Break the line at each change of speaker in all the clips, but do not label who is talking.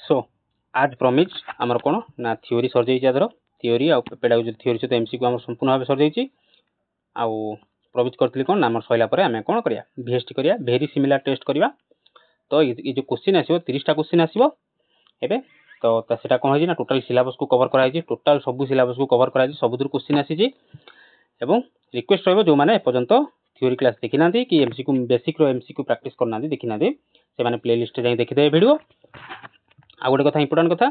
सो आज प्रॉमिस आमर कौन ना थ्योरी सर जाइए आदर थ्योरी आ पेडागोजी थ्योरी सहित एमसीक्यू आम संपूर्ण भाव सर जाइए आउ प्रॉमिस करथिली कौन आमर सइला परे आमे कौन करिया वीएसटी करिया वेरी सिमिलर टेस्ट करिया तो ये जो क्वेश्चन आसीबो 30 टा क्वेश्चन आसीबो एबे तो सेटा कौन है ना टोटल सिलेबस को कवर कराई छी टोटल सब सिलेबस को कवर कराई छी सबुदुर क्वेश्चन आसी छी एवं रिक्वेस्ट रहबो जो माने पर्यंत थ्योरी क्लास देखि नांती कि एमसीक्यू बेसिक रो एमसीक्यू प्रैक्टिस करना देखि नांती से माने प्लेलिस्ट जाई देखि दे वीडियो आ गोटे कथा इंपोर्टेंट कथा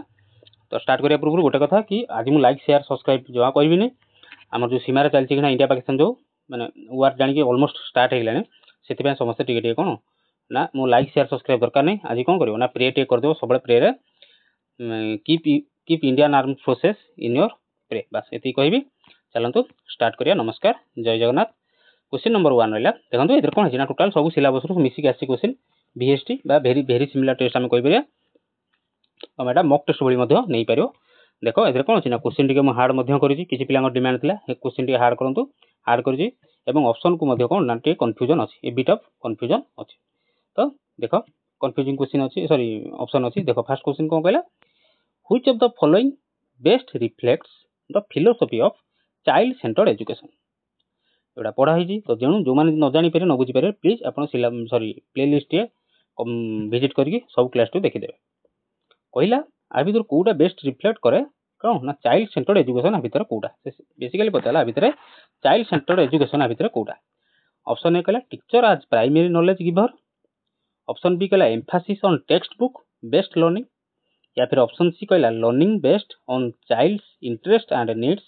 तो स्टार्ट करिया पूर्व गोटे कथा कि आज मु लाइक शेयर सब्सक्राइब जमा करबिनी आमर जो सीमार चलछि कि ना इंडिया पाकिस्तान जो माने वार जानि के ऑलमोस्ट स्टार्ट हे गेलानी सेति पे समस्त टिके टिके कोन ना मु लाइक शेयर सब्सक्राइब दरकार नै आज कोन करियो ना प्रे टे कर देबो सबले prayer keep Indian arm forces in your pray बस एति कहबी चलंतु स्टार्ट करिया नमस्कार जय जगन्नाथ क्वेश्चन नंबर 1 रहला देखंतु इधर कोन है ना टोटल सब सिलेबस रो मिसी के आसी क्वेश्चन बीएसटी बा वेरी सिमिलर टेस्ट हम कहि परिया और मैडम मॉक टेस्ट भली मध्य नहीं पारियो देखो इधर कोन अछि ना क्वेश्चन टिके म हार्ड मध्य करिछि किछि पिलांग डिमांड थिला ए क्वेश्चन टिके हार्ड करंतु हार्ड करिछि एवं ऑप्शन को मध्य कोन ना टिके कंफ्यूजन अछि ए बिट ऑफ कंफ्यूजन अछि तो देखो कंफ्यूजिंग क्वेश्चन अछि सॉरी ऑप्शन अछि देखो फर्स्ट क्वेश्चन कोन कहला which of the following best reflects the philosophy of child centred education एटा पढ़ा हिजी तो जेनु जो माने न जानि पारे न बुझि पारे प्लीज आपण सॉरी प्लेलिस्ट ए विजिट करके सब क्लास टू देखि देबे कहला आ भीतर कोडा बेस्ट रिफ्लेक्ट करे कौन ना चाइल्ड सेंटर्ड एजुकेशन आ भीतर कोडा बेसिकली पताला आ भीतर चाइल्ड सेंटर्ड एजुकेशन आ भीतर कोडा ऑप्शन ए कहला teacher as primary knowledge giver option B कहला emphasis on textbook based learning या फिर ऑप्शन सी कहला learning based on child's interest and needs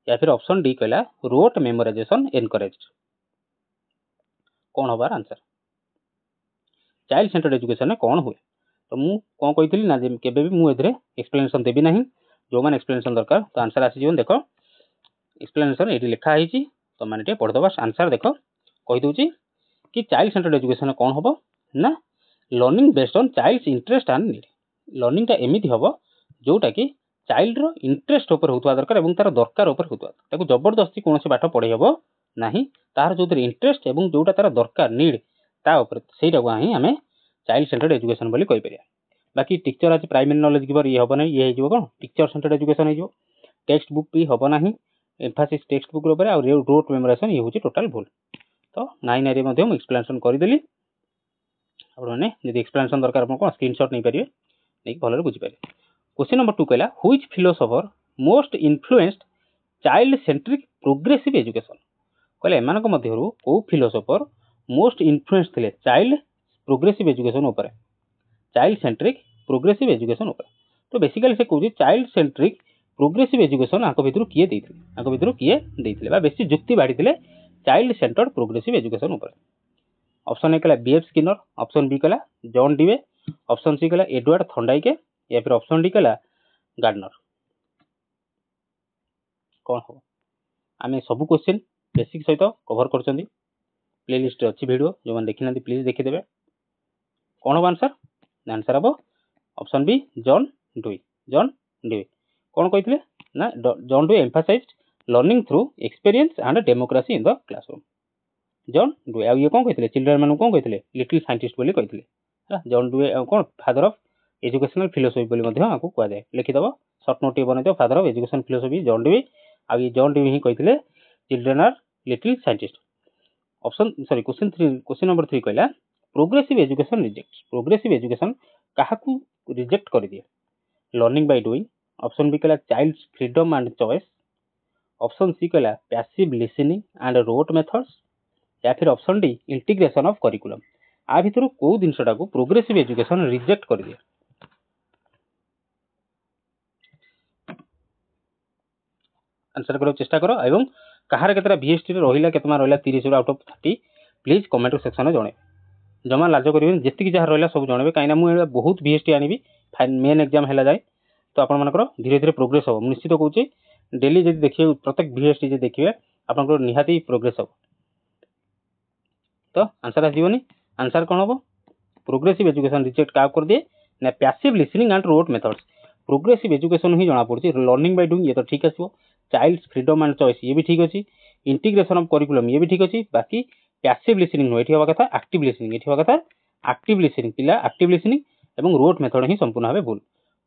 या फिर ऑप्शन डी कहला रोट मेमोराइजेशन एनकरेज्ड कौन होबार आंसर चाइल्ड सेंटर्ड एजुकेशन में कौन हुए तो मु कौन कही ना केबे भी मु एथरे एक्सप्लेनेशन देबी नहीं जो मान एक्सप्लेनेशन दरकार तो आंसर आसी जीवन देखो एक्सप्लेनेशन ये लिखा है तो मैंने टे पढ़ दबा आंसर देखो कहि दोची कि चाइल्ड सेंटर्ड एजुकेशन कौन होबो ना learning based on child's interest and need learning टा एमिति होबो जोटा कि चाइल्ड रो इंटरेस्ट ऊपर होतवा दरकार एवं तार दरकार ऊपर होतवा ताको जबरदस्ती कोनोसी पाठ पढ़ाई हबो नाही तार जोतिर इंटरेस्ट एवं जोटा तार दरकार नीड ता ऊपर सेटा को ही हमें चाइल्ड सेंटर्ड एजुकेशन बोली कहि परिया बाकी teacher as primary knowledge giver ये हबो नै ये हिजो कोन टीचर सेंटर्ड एजुकेशन हिजो टेक्स्ट बुक भी हबो नाही एम्फासिस टेक्स्ट बुक ऊपर आ रोट मेमोराइजेशन ये होची टोटल भूल तो 9 रे मध्ये हम एक्सप्लेनेशन करि देली आपण माने यदि एक्सप्लेनेशन दरकार आपण कोन स्क्रीनशॉट नै परिए नै भलरे बुझि पारे क्वेश्चन नंबर 2 कहला which philosopher most influenced child centric progressive education कहला एमानक मध्यरु को फिलोसोफर मोस्ट इन्फ्लुएंस थिले चाइल्ड प्रोग्रेसिव एजुकेशन ऊपर चाइल्ड सेंट्रिक प्रोग्रेसिव एजुकेशन ऊपर तो बेसिकली से कहूँ चाइल्ड सेंट्रिक प्रोग्रेसिव एजुकेशन आक भितर किए देइथिले बा बेसी जुक्ति बाढ़ी चाइल्ड सेंटर्ड प्रोग्रेसिव एजुकेशन ऊपर ऑप्शन ए कहला बीएफ स्किनर ऑप्शन बी कहला जॉन डीवे ऑप्शन सी कहला एडवर्ड थॉर्नडाइक या फिर ऑप्शन डी कहला गार्डनर कौन हो आमे सब क्वेश्चन बेसिक सहित कवर करछंदी प्लेलिस्ट अच्छी वीडियो जो मैंने देखी ना प्लीज देखिदेवे कौन हम आंसर आंसर हम ऑप्शन बी जॉन डुई कौन कही ना John Dewey emphasized learning through experience and democracy in the classroom John Dewey आ ये कौन कही चिल्ड्रेन मान कौन कही लिटिल साइंटिस्ट बोली कही जॉन डुई कौन फादर ऑफ एजुकेशनल फिलोसफी बोली कह जाए लिखिदेव सर्ट नोट बनई father of education philosophy John Dewey आ ये जॉन डुई ही कही children are little scientist option sorry question number 3 कहला प्रोग्रेसिव एजुकेशन काहाकू रिजेक्ट कर दिए learning by doing option B कहला child's freedom and choice option C कहला passive listening and rote methods या फिर option D integration of curriculum आ भितर को जिनसटा को प्रोग्रेसिव एजुकेशन रिजेक्ट कर दिए आंसर करो चेष्टा करो एवं कहार केतरा बीएसटी रे रहिला केतमा रहिला 30 out of 30 please comment section में जणे जमा लाज करिवे जेतिक जहाँ रहिला सब जणबे काइना मु बहुत बीएसटी आनिबी मेन एग्जाम हेला जाय तो आपण मानकर धीरे धीरे प्रोग्रेस हो निश्चित कहूची डेली जदि देखिए प्रत्येक बीएसटी जे देखिए आपनकर निहाती प्रोग्रेस हो तो आंसर आसीबोनी आंसर कोन होबो प्रोग्रेसिव एजुकेशन रिजेक्ट का कर दिए ना passive listening and rote methods progressive education ही जना पड़ची लर्निंग बाय डूइंग ये तो ठीक आसीबो चाइल्ड्स फ्रीडम एंड चॉइस ये भी ठीक अछि इंटीग्रेशन ऑफ करिकुलम ये भी ठीक अछि बाकी पैसिव लिसनिंग नो एठी होबा कथा एक्टिव लिसनिंग एठी होबा कथा एक्टिव लिसनिंग पिला एक्टिव लिसनिंग ଏବଂ ରୋଟ୍ ମେଥଡ଼ ହିଁ ସମ୍पूर्ण ଭାବେ ଭୁଲ।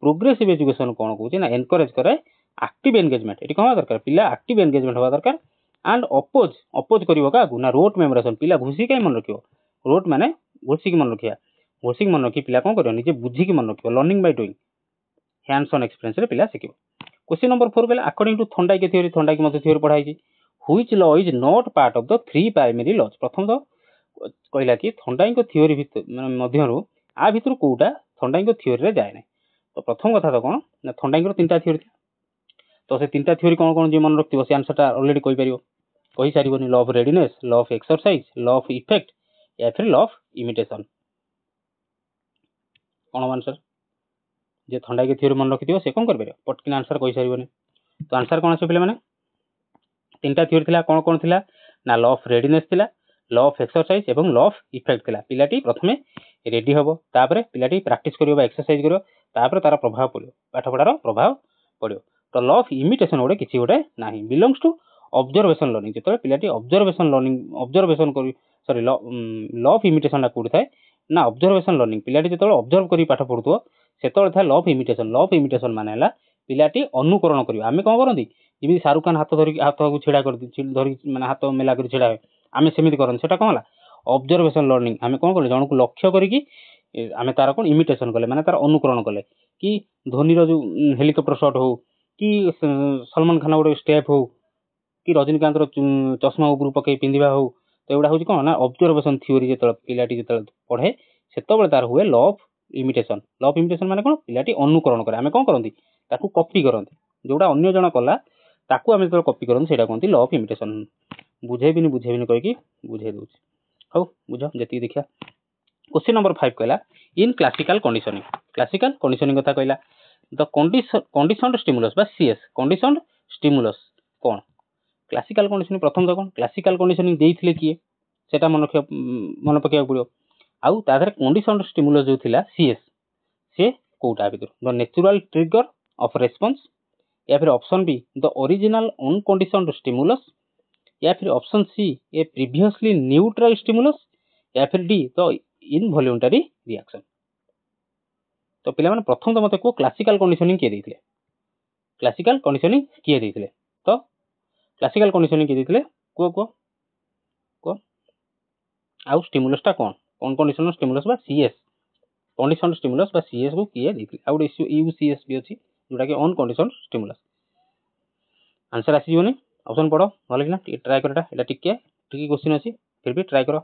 ପ୍ରୋଗ୍ରେସିଭ ଏजुକେशन କ'ଣ କହୁଛି ନା ଏନକରେଜ କରେ ଆକ୍ଟିଭ ଏନଗେଜମେଣ୍ଟ। ଏଠି କ'ଣ ହେବା ଦରକାର, ପିଲା ଆକ୍ଟିଭ ଏନଗେଜମେଣ୍ଟ ହେବା ଦରକାର। ଆଣ୍ଡ ଅପୋଜ କରିବ କାହାକୁ ନା ରୋଟ୍ ମେମୋରେସନ୍। ପିଲା ଘୋଷିକି କାହିଁ ମନେ ରଖିବ, ରୋଟ୍ ମାନେ ଘୋଷିକି ମନେ ରଖିବା, ଘୋଷିକି ମନେ ରଖି ପିଲା କ'ଣ କରିବ, ନିଜେ ବୁଝିକି ମନେ ରଖିବ। Learning by doing, hands on ଏକ୍ସପିରିଏନ୍ସରେ ପିଲା ଶିଖିବ। क्वेश्चन नंबर 4 कहला according to Thorndike theory, Thorndike मते थ्योरी पढ़ाई छी, which law is not part of the 3 primary laws. प्रथम तो कहला कि थॉर्नडाइक थ्योरी भितर मध्यरु आ भितर कोउटा थॉर्नडाइक थ्योरी रे जाय नै। तो प्रथम कथा तो कोन ना थॉर्नडाइक रो तीनटा थ्योरी था, तो से तीनटा थ्योरी कोन कोन जे मन रखतिबो से आंसर ता ऑलरेडी कहि परिबो, कहि सारिबोनी। Law of readiness, law of exercise, law of effect या फिर लॉ ऑफ इमिटेशन। कोन आंसर जे थॉर्नडाइक थ्योरी मन रखिथिबो से कोन करबे पटकिन आंसर कहि सारिबोनी। तो आंसर कोन आसे पिले माने तीनटा थ्योरी थिला, कोन कोन थिला ना लॉ ऑफ रेडीनेस थिला, लॉ ऑफ एक्सरसाइज एवं लॉ ऑफ इफेक्ट थिला। पिलाटी प्रथमे रेडी हबो, तापरे पिलाटी प्रैक्टिस करियो बा एक्सरसाइज करियो, तापरे तार प्रभाव पड़ियो, पाठ पढ़ार प्रभाव पड़ियो। तो लॉ ऑफ इमिटेशन गोटे किछि गोटे नाही, बिलोंग्स टू ऑब्जर्वेशन लर्निंग। जेतले पिलाटी ऑब्जर्वेशन लर्निंग ऑब्जर्वेशन करी सॉरी लॉ ऑफ इमिटेशन ला कोड थाए ना ऑब्जर्वेशन लर्निंग। पिलाटी जेतले ऑब्जर्व करी पाठ पढुतो सेतले थाए law of imitation. Law of imitation माने हला पिलाटी अनुकरण करियो। आमे कोन करंती जेमि शाहरुख खान हाथ धरि हाथ को छेड़ा कर धरि माने हाथ मेला कर छेड़ा है, आमे सेमिति करन, सेटा कोन हला ऑब्जर्वेशन लर्निंग। आमे कोन करले जण को लक्ष्य करिकी आमे तार कोन इमिटेशन कले, माने तार अनुकरण कले। कि धोनी रो जो हेलीकॉप्टर शॉट हो, कि सलमान खान गोटे स्टेप हो, कि रजनीकांत रो चश्मा ऊपर पके पिंदिबा हो, तो एवडा होची कोन ना ऑब्जर्वेशन थ्योरी। जेतले पिलाटी जेतले पढे सेतबेले तार हुए law of imitation. Law of imitation माने कोन पिलाटी अनुकरण करे, आमे कोन करंती ताकू कॉपी करंती, जोडा अन्य जण कला ताकू आमे जेतले कॉपी करंती सेटा कोनती लॉ ऑफ इमिटेशन। बुझेबिनी कहि कि बुझे दोछि। हौ बुझ जति देखिया। क्वेश्चन नंबर 5 कहला in classical conditioning. Classical conditioning कथा कहला द कंडीशनड स्टिमुलस बा सीएस। कंडीशनड स्टिमुलस कोन क्लासिकल कंडीशनिंग प्रथम तो कोन क्लासिकल कंडीशनिंग देइथिले किए सेटा मन पकेया पड़ियो। आउ ता धरे कंडीशनड स्टिमुलस जो थिला सीएस से कोउटा भितर the natural trigger of response, या फिर option be the original unconditioned stimulus, या फिर ऑप्शन सी ए प्रीवियसली न्यूट्रल स्टिमुलस, या फिर डी द इनवॉल्यूंटरी रिएक्शन। तो पिला माने प्रथम तो मते को क्लासिकल कंडीशनिंग किए देथिले, क्लासिकल कंडीशनिंग किए देथिले। तो क्लासिकल कंडीशनिंग किए देथिले को आउ स्टिमुलस ता कोन कोन कंडीशनल स्टिमुलस बा सीएस। कंडीशनल स्टिमुलस बा सीएस को किए देथिले। आउ यूसीएस भी अछि जोटा कि अनकंडीशनल स्टिमुलस। आंसर आसी जोनी ऑप्शन पढ़ो भले किना ट्राई करटा। एटा टिके क्वेश्चन अछि फिर भी ट्राई करो।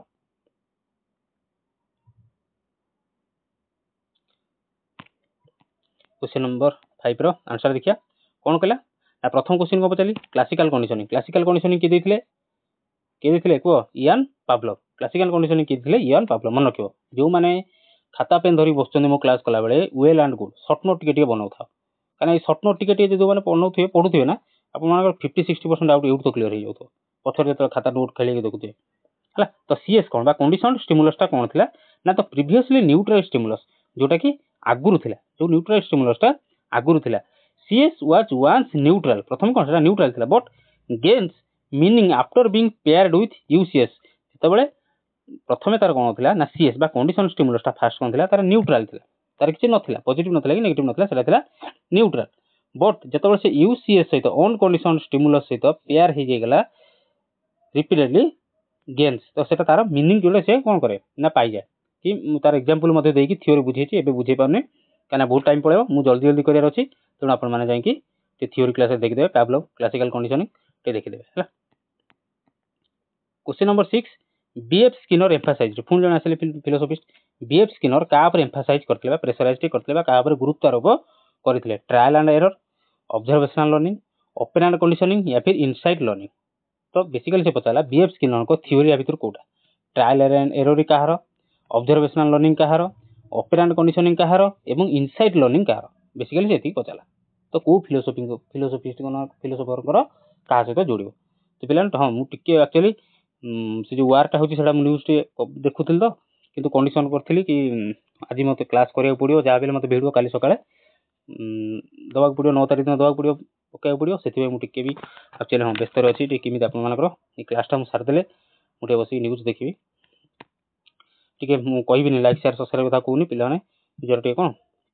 क्वेश्चन नंबर 5 रो आंसर देखिया कोन कहला। प्रथम क्वेश्चन को पचाली क्लासिकल कंडीशनिंग। क्लासिकल कंडीशनिंग के देथिले को इयान पावलोव। क्लासिकल कंडीशनिंग के देथिले इयान पावलोव। मन रखियो जो माने खाता पेन धरी बसचंदी मो क्लास कला बेले well and good short note टिके बनाउ था, काना शॉर्ट नोट टिके जो माने पढुथिबे ना आपण मानकर 50-60% डाउट एउट तो क्लियर हो जाउतो पथर जेत खाता नोट खेले के देखुथे हला। तो सीएस कोन बा कंडीशनड स्टिमुलस ता कोन थिला ना तो प्रीवियसली न्यूट्रल स्टिमुलस जोटा कि आगुरु थिला, जो न्यूट्रल स्टिमुलस ता आगुरु थिला। सीएस वाज वंस न्यूट्रल, प्रथम कोन सेटा न्यूट्रल थिला, but gains meaning after being paired with UCS. जेतबेले प्रथमे तार कोन थिला ना सीएस बा कंडीशनल स्टिमुलस ता फास्ट कोन थिला तार न्यूट्रल थिला, तार किछि नथिला, पॉजिटिव नथिला कि नेगेटिव नथिला, सेटा थिला न्यूट्रल। बट जेतबेले से यूसीएस सहित ऑन कंडीशनल स्टिमुलस सहित पेयर हे जेगला रिपीटेडली गेन्स, तो सेटा तार मीनिंग जोले से कोन करे ना पाई जाय। कि तार एग्जांपल मध्ये देई कि थ्योरी बुझेछि, एबे बुझे पाउने काना बहुत टाइम पळेबो, मु जल्दी जल्दी करियार अछि, तेणु आपण माने जाय कि ते थ्योरी क्लास देखि देबे पावलोव क्लासिकल कंडीशनिंग ते देखि देबे हला। Question number 6 BF Skinner emphasized. पुन जण आसले फिलोसोफिस्ट बीएफ स्किनर का पर एम्फासाइज करथिले बा प्रेशराइज्ड करथिले बा का पर गुरुत्व आरोप करथिले। Trial and error, observational learning, operant conditioning, या फिर इनसाइट लर्निंग। तो बेसिकली से पचाला बीएफ स्किनर को थ्योरी या भीतर कोटा ट्रायल एंड एरर काहार, ऑब्जर्वेशनल लर्निंग काहार, ओपन एंड कंडीशनिंग काहार एवं इनसाइट लर्निंग काहार। बेसिकली सेति पचाला तो को फिलोसोफर को का सहित जोड़ियो। तो पिलान हां मु टिके एक्चुअली से जो वारटा होची सेटा मु न्यूज़ टे देखुथिल तो, किंतु कंडीशन करथिली कि आज मते क्लास करिया पड़ियो, जा बेले मते भिडियो काली सकाळे दबाक पड़ियो, 9 तारिख दिन दबाक पड़ियो, पकाय पड़ियो। सेति मु टिके भी एक्चुअली हां व्यस्त रहछि टिके किमित आपन मानकर ए क्लासटा मु सार देले मु टे बसी न्यूज़ देखिबी। टिके मु कहिबिनी लाइक शेयर सब्सक्राइब कथा कहूनी, पिलाने ନିଜର ଟିକେ କ'ଣ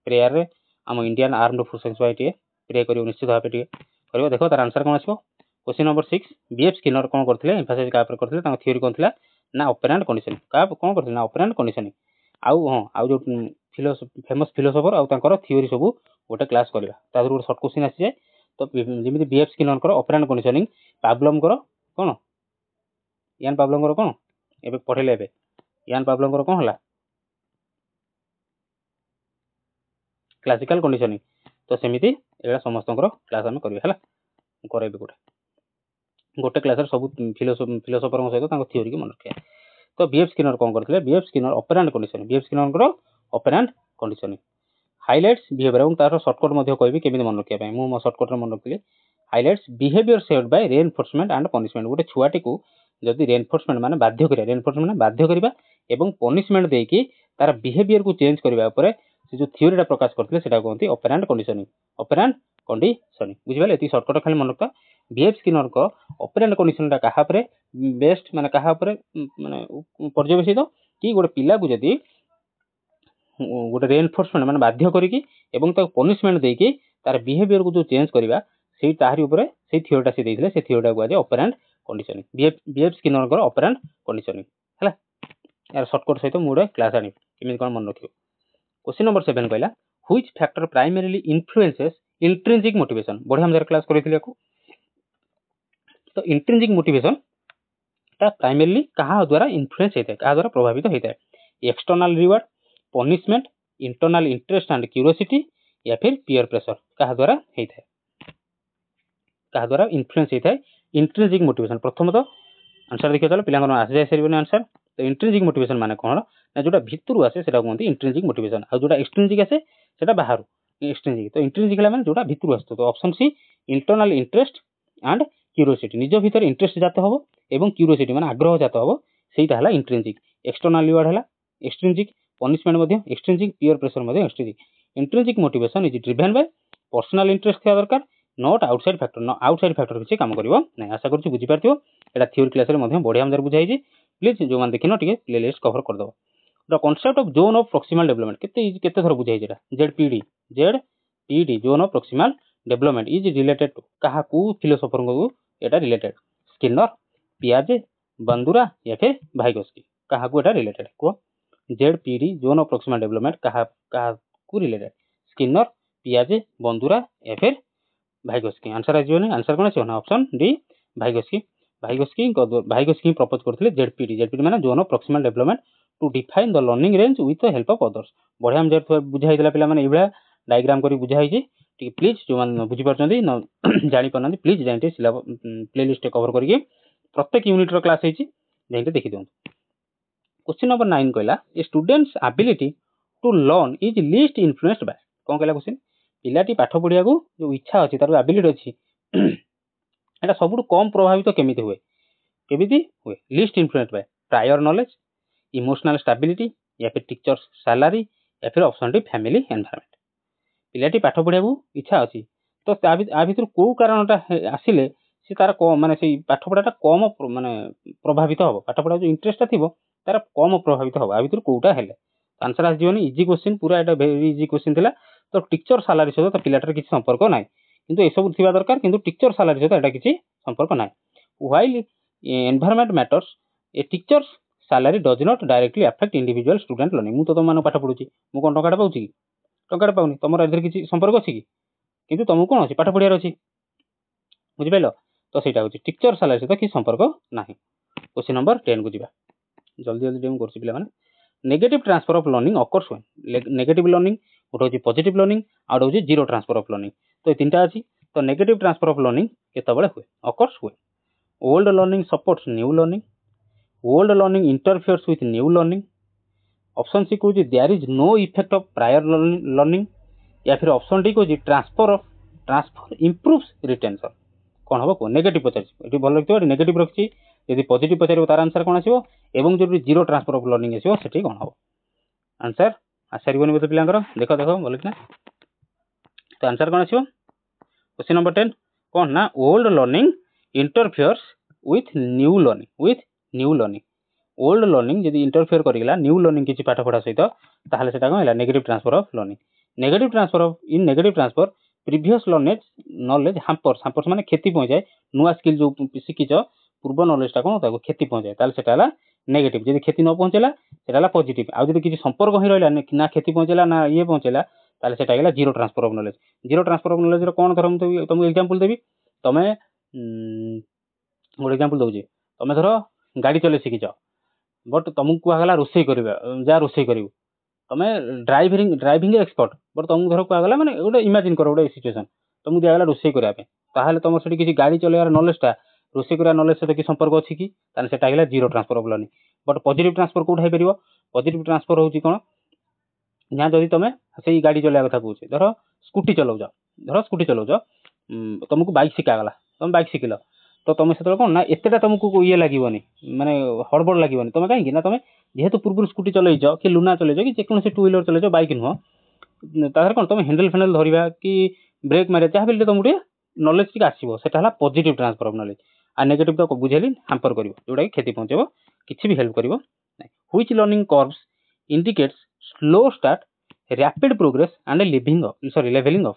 ପ୍ରେୟାରରେ ଆମ ଇଣ୍ଡିଆନ୍ ଆର୍ମଡ୍ ଫୋର୍ସେସ୍ ପାଇଁ ଟିକେ ପ୍ରେ କରିବ ନିଶ୍ଚିତ ଭାବେ ଟିକେ କରିବ। ଦେଖ ତାର ଆନ୍ସର କ'ଣ ଆସିବ। क्वेश्चन नंबर 6 बीएफ स्किनर कौन करथिले एम्फासाइज का करथिले तांको थ्योरी कोन थिला ना ऑपरेंट कंडीशनिंग का कोन करथिले ना ऑपरेंट कंडीशनिंग आउ जो फेमस फिलोसोफर आउ तांकर थ्योरी सब गोटे क्लास करबा तादर गोटे शॉर्ट क्वेश्चन आसी जाय तो जेमिति बीएफ स्किनर कर ऑपरेंट कंडीशनिंग पावलोव कर कोन यान पावलोव कर कोन एबे पढेले एबे यान पावलोव कर कोन हला क्लासिकल कंडीशनिंग तो सेमिति एला समस्तकर क्लास हम करबे हला करबे गोटे क्लास सब फिलोसोफर सहित थ्योरी की मन रखिया। तो बीएफ स्किनर कौन करथिले BF Skinner operant conditioning BF Skinner operant conditioning highlights behaviour और तार शॉर्टकट मध्ये कहबी केमिति मन रखिया पय मु शॉर्टकट रे मन रखिले highlights behaviour shaped by reinforcement and punishment गोटे छुआटी को जदि रेनफोर्समेंट माने बाध्य करिया रेनफोर्समेंट माने बाध्य करिबा एवं पनिशमेंट देकी तार बिहेवियर को चेंज करबा ऊपर से जो थ्योरीटा प्रकाश करथिले सेटा कहंती ऑपरेंट कंडीशनिंग बुझिबाले एती शॉर्टकट खाली मन रखता बीएफ स्किनर को ऑपरेंट कंडीशन टा कहा परे बेस्ट माने कहा परे माने पर्यवेसित कि गोटे पिला को जदि गोटे रेनफोर्समेंट माने बाध्य करिकी एवं ताको पनिशमेंट देकी तार बिहेवियर को जो चेंज करबा सेही ताहारी ऊपर सेही थ्योरीटा से देइथिले से थ्योरीटा को आज ऑपरेंट कंडीशनिंग बीएफ स्किनर को ऑपरेंट कंडीशनिंग हला यार शॉर्टकट सहित मुडे क्लास आनी केमिति कोन मन रखियो। क्वेश्चन नंबर 7 कहला which factor primarily influences intrinsic motivation बढ़िया हम क्लास करथिले को तो इंट्रिंसिक मोटिवेशन ता प्राइमरीली कहा द्वारा इन्फ्लुएंस होता है कहा द्वारा प्रभावित होता है external reward punishment internal interest and curiosity या फिर पीयर प्रेशर कहा द्वारा होता है कहा द्वारा इन्फ्लुएंस होता है इंट्रिंसिक मोटिवेशन प्रथम तो आंसर देखिए चलो पिलांगन आसी जाय सरिबने आंसर तो इंट्रिंसिक मोटिवेशन माने कोन ना जोटा भितरु आसे सेटा कहंती इंट्रिंसिक मोटिवेशन आ जोटा एक्सट्रिंसिक आसे सेटा बाहरु एक्सट्रिंसिक तो इंट्रिंसिक माने जोटा भितरु आस्तो तो option C internal interest and curiosity निज भीतर इंटरेस्ट जात हो एवं क्यूरियोसिटी माने आग्रह जात हो सेटा हला इंट्रिंसिक एक्सटर्नल रिवार्ड हला एक्सट्रिंसिक पनिशमेंट मध्ये एक्सट्रिंसिक पीयर प्रेशर मध्ये extrinsic intrinsic motivation is driven by personal interest थिया दरकार नॉट आउटसाइड फैक्टर किसी काम करिवो नै आशा करछु बुझि पारथियो एटा थ्योरी क्लास रे मध्ये बढ़िया हमर बुझाई छी प्लीज जो मान देखिनो टिके प्लेलिस्ट कवर कर दो the concept of zone of proximal development केते थोर बुझाई जेटा ZPD zone of proximal development is related to कहा को फिलोसोफर को एटा रिलेटेड स्किनर पियाजे बंदुरा या फिर भाइगोस्की कहा को एटा रिलेटेड को ZPD zone of proximal development कहा को रिलेटेड स्किनर पियाजे बंदुरा या फिर भाइगोस्की आंसर आजियोनी आंसर कोन छै ऑप्शन डी भाइगोस्की प्रपोज करथिले जेडपीडी माने zone of proximal development to define the learning range with the help of others बढ़िया हम जे बुझाई देला पिला माने इबळा डायग्राम करी बुझाई छी ठीक प्लीज जो मान बुझी पारछंती जानि पारनंती प्लीज जाइंटे सिलेबस प्लेलिस्ट कवर करके प्रत्येक यूनिट रो क्लास हेची जाइंटे देखि दियौ। क्वेश्चन नंबर 9 कहला a student's ability to learn is least influenced by कोन कहला क्वेश्चन पिलाटी पाठ पढिया को जो इच्छा अछि तार एबिलिटी अछि एटा सबुठ कम प्रभावित केमिति हुए least influenced bye prior knowledge emotional stability या फिर टीचर्स सैलरी या फिर ऑप्शन डी फैमिली एनवायरनमेंट पिलाटी पाठ पढिया को इच्छा अछि तो आ भीतर को कारणटा आसिले से तार माने से पाठ पढाटा कम माने प्रभावित हो पाठ पढा जो इंटरेस्ट थिबो तार कम प्रभावित हो आ भीतर कोटा हेले आंसर आ जियोनी इजी क्वेश्चन पूरा एटा वेरी इजी क्वेश्चन थिला तो टीचर सैलरी सहित तो पिलाटर किसी संपर्क नाही किंतु ए सब थिबा दरकार किंतु टीचर सैलरी सहित एटा किसी संपर्क नाही while environment matters A teachers salary does not directly affect individual student learning मु तो माने पाठ पढुची मु कोन टकाटा पाउची टकाटा पाउनी तमर एधर किसी संपर्क अछि कि किंतु तुमको कोन अछि पाठ पढियार अछि बुझि पाइलो तो सेटा होची टीचर सैलरी सहित किसी संपर्क नाही। क्वेश्चन नंबर 10 को जिबा जल्दी जल्दी डेम करछि पिला माने negative transfer of learning occurs when negative learning गोटे होची पॉजिटिव लर्निंग आउट होची जीरो ट्रांसफर ऑफ लर्निंग तो ए तीनटा अछि तो नेगेटिव ट्रांसफर ऑफ लर्निंग केतबेले हुए ऑकर्स हुए old learning supports new learning old learning interferes with new learning option C को there is no effect of prior learning या फिर ऑप्शन डी को ट्रांसफर इंप्रूव्स रिटेंशन कौन हम को नेगेटिव पचार ये भल लगे नेगेटिव रखी यदि पॉजिटिव पचार तार आंसर कौन आसो एवं जो जीरो ट्रांसफर ऑफ लर्निंग आसो सेठी कौन हम आंसर आसारिबनी बोलते पिलांकर देख देख भल कि तो आंसर कौन आसो क्वेश्चन नंबर 10 कौन ना old learning interferes with new learning old learning जदि इंटरफेयर करिगला न्यू लर्निंग किछि पाठ पढ़ा सहित ताहले सेटा कोन होला negative transfer of learning negative transfer of in negative transfer previous knowledge hampers माने क्षति पहुंचाए नुआ स्किल जो शिखिच पूर्व नॉलेज टा कोन ताको क्षति पहुंचाए ताहले सेटा होला नेगेटिव जदि क्षति न पहुंचेला सेटा होला पॉजिटिव आ जदि किछि संपर्क ही रहला ना क्षति पहुंचेला ना ये पहुंचेला ताहले सेटा गेला zero transfer of knowledge zero transfer of knowledge रो कोन धरम तुमको एग्जांपल देबी तमे गोटे एग्जांपल दउची तमे धरो गाड़ी चले शिखिच बट तुमको कहला रोसई करबा जा रोसई करिवो तमे ड्राइविंग एक्सपर्ट बट तुमको धरो कहला माने गोटे इमेजिन करो गोटे सिचुएशन तुमको दिया गला रोसई करबा पे ताहले तुम सेठी किछि गाड़ी चलेवार नॉलेज टा रोसई करबा नॉलेज से कि संपर्क अछि कि ताने सेटा गेला zero transfer of learning but positive transfer code है परिबो पॉजिटिव ट्रांसफर होची कोन या जदि तमे सेई गाड़ी चलेवा कथा कहूची धरो स्कूटी चलाउ जा तुमको बाइक शिखा गला तुम बाइक शिखिलो तो तुम से कोन ना एतेटा तुमको ये लागबोनी माने हड़बड़ लागबोनी तुम काहे कि ना तुम जेहेतु पूर्व स्कूटी चलैछ कि लुना चलैछ कि जेकोन से टू व्हीलर चलैछ बाइक नुह ताहर कोन तुम हैंडल फैंडल धरिबा कि ब्रेक मारे चाहे बेले तुम नॉलेज टिक आसीबो सेटा हला पॉजिटिव ट्रांसफर ऑफ नॉलेज आ नेगेटिव तो बुझेली हैम्पर करिवो जोडा कि क्षति पहुंचेबो किछि भी हेल्प करिवो which learning curves indicates slow start rapid progress and levelling off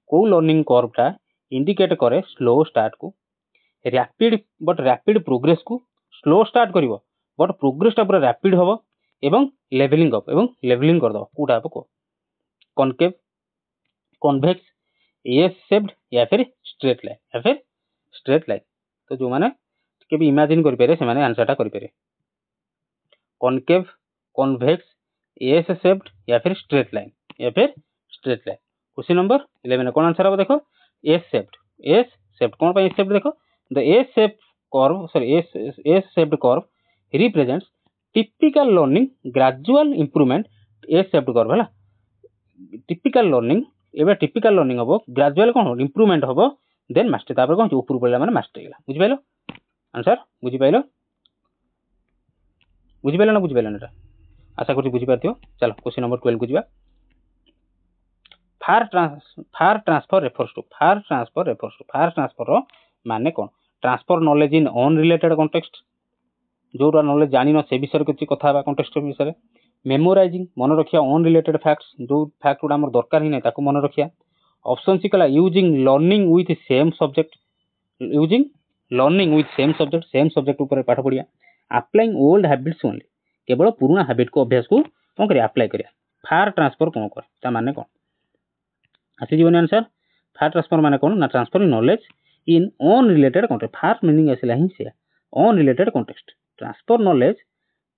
को लर्निंग कर्व टा इंडिकेट करे स्लो स्टार्ट को रैपिड प्रोग्रेस को स्लो स्टार्ट करिवो बट प्रोग्रेस टा पूरा रैपिड होबो एवं लेवलिंग कर दो कोटा को कॉनकेव कन्वेक्स एस शेप्ड या फिर स्ट्रेट लाइन तो जो माने के भी इमेजिन करि पारे से माने आंसर टा करि पारे कॉनकेव कन्वेक्स एस शेप्ड या फिर स्ट्रेट लाइन क्वेश्चन नंबर 11 कोन आंसर हो देखो एस शेप्ड कोन पे एस शेप्ड देखो the S shaped curve represents typical learning gradual improvement S shaped curve हला टिपिकल लर्निंग हबो ग्रेजुअल कोन इंप्रूवमेंट हबो देन मास्टर तापर कोन ऊपर पड़ला माने मास्टर गेला बुझि पाइलो आंसर बुझि पाइलो ना बुझि पाइलो ना आशा करछि बुझि पारथियो चलो क्वेश्चन नंबर 12 को जिबा far transfer refers to far transfer माने कोन transfer knowledge in unrelated context जोरा नॉलेज जानि न से विषय किछि कथा बा कॉन्टेक्स्ट विषय मेमोराइजिंग मन रखिया अनरिलेटेड फैक्ट्स जो फैक्ट गुडा हमर दरकार ही नै ताको मन रखिया ऑप्शन सी कला using learning with same subject ऊपर पाठ पढ़िया अप्लाइंग ओल्ड हैबिट्स ओनली केवल पुराना हैबिट को अभ्यास को कोन करिया अप्लाई करिया फार ट्रांसफर कोन कर ता माने कोन आसी जीवन आंसर फार ट्रांसफर माने कोन ना transferring knowledge in unrelated context far meaning आसिला ही से unrelated context transfer knowledge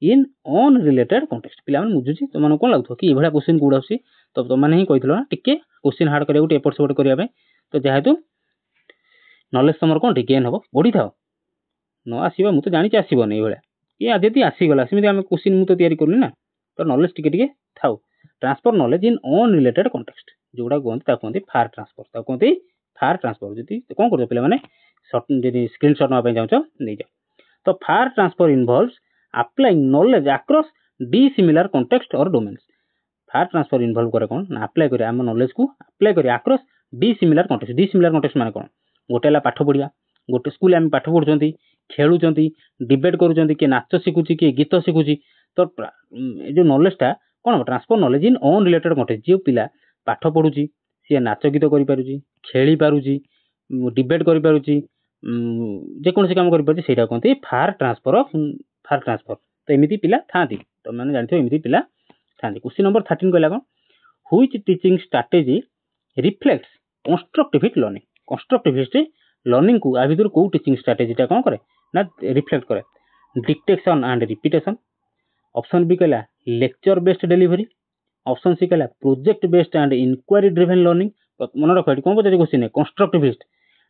in unrelated context पिला मन मुजुची तो मन कोन लागथो कि एभला क्वेश्चन गुड आसी तो तुम माने ही कहितलो ना टिके क्वेश्चन हार्ड करिया गुटे एपट सेपट करिया पे तो जेहेतु नॉलेज तमर कोन गेन हबो बढी थाओ न आसीबा मु तो जानि आसीबो नै एभला कि आदिति आसी गला सिमिति हम क्वेश्चन मु तो तयारी करनी ना तो नॉलेज टिके थाओ transfer knowledge in unrelated context जोडा कोनती फार ट्रांसफर जति कोन करजो पिला माने शॉर्ट जति स्क्रीनशॉट न पे जाउछो नै जाओ तो far transfer involves applying knowledge across dissimilar context और डोमेन्स फार ट्रांसफर इन्वॉल्व करे कोन ना अप्लाई करे हम नॉलेज को अप्लाई करे अक्रॉस डिसिमिलर कॉन्टेक्स्ट माने कोन गोटेला पाठ पढ़िया गोटे स्कूल हम पाठ पढ़ुचंती खेलुचंती डिबेट करूचंती के नाच शिखुची के गीत शिखुची तो जो नॉलेज टा कोन transfer knowledge in unrelated context जो पिला पाठ पढ़ुची से नाच गीत करि पारुची खेली पारुची डिबेट करि पारुची जे कोन से काम करि पारुची सेटा कोनते फार ट्रांसफर तो एमिति पिला थांती तो माने जानथियो एमिति पिला थांती क्वेश्चन नंबर 13 कहला कोन which teaching strategy reflects constructivist learning को आ भीतर को टीचिंग स्ट्रेटजी ता कोन करे ना रिफ्लेक्ट करे dictation and repetition option B कहला lecture based delivery option C कहला project based and inquiry driven learning मन रखो एटी कोन पचे क्वेश्चन है कंस्ट्रक्टिविस्ट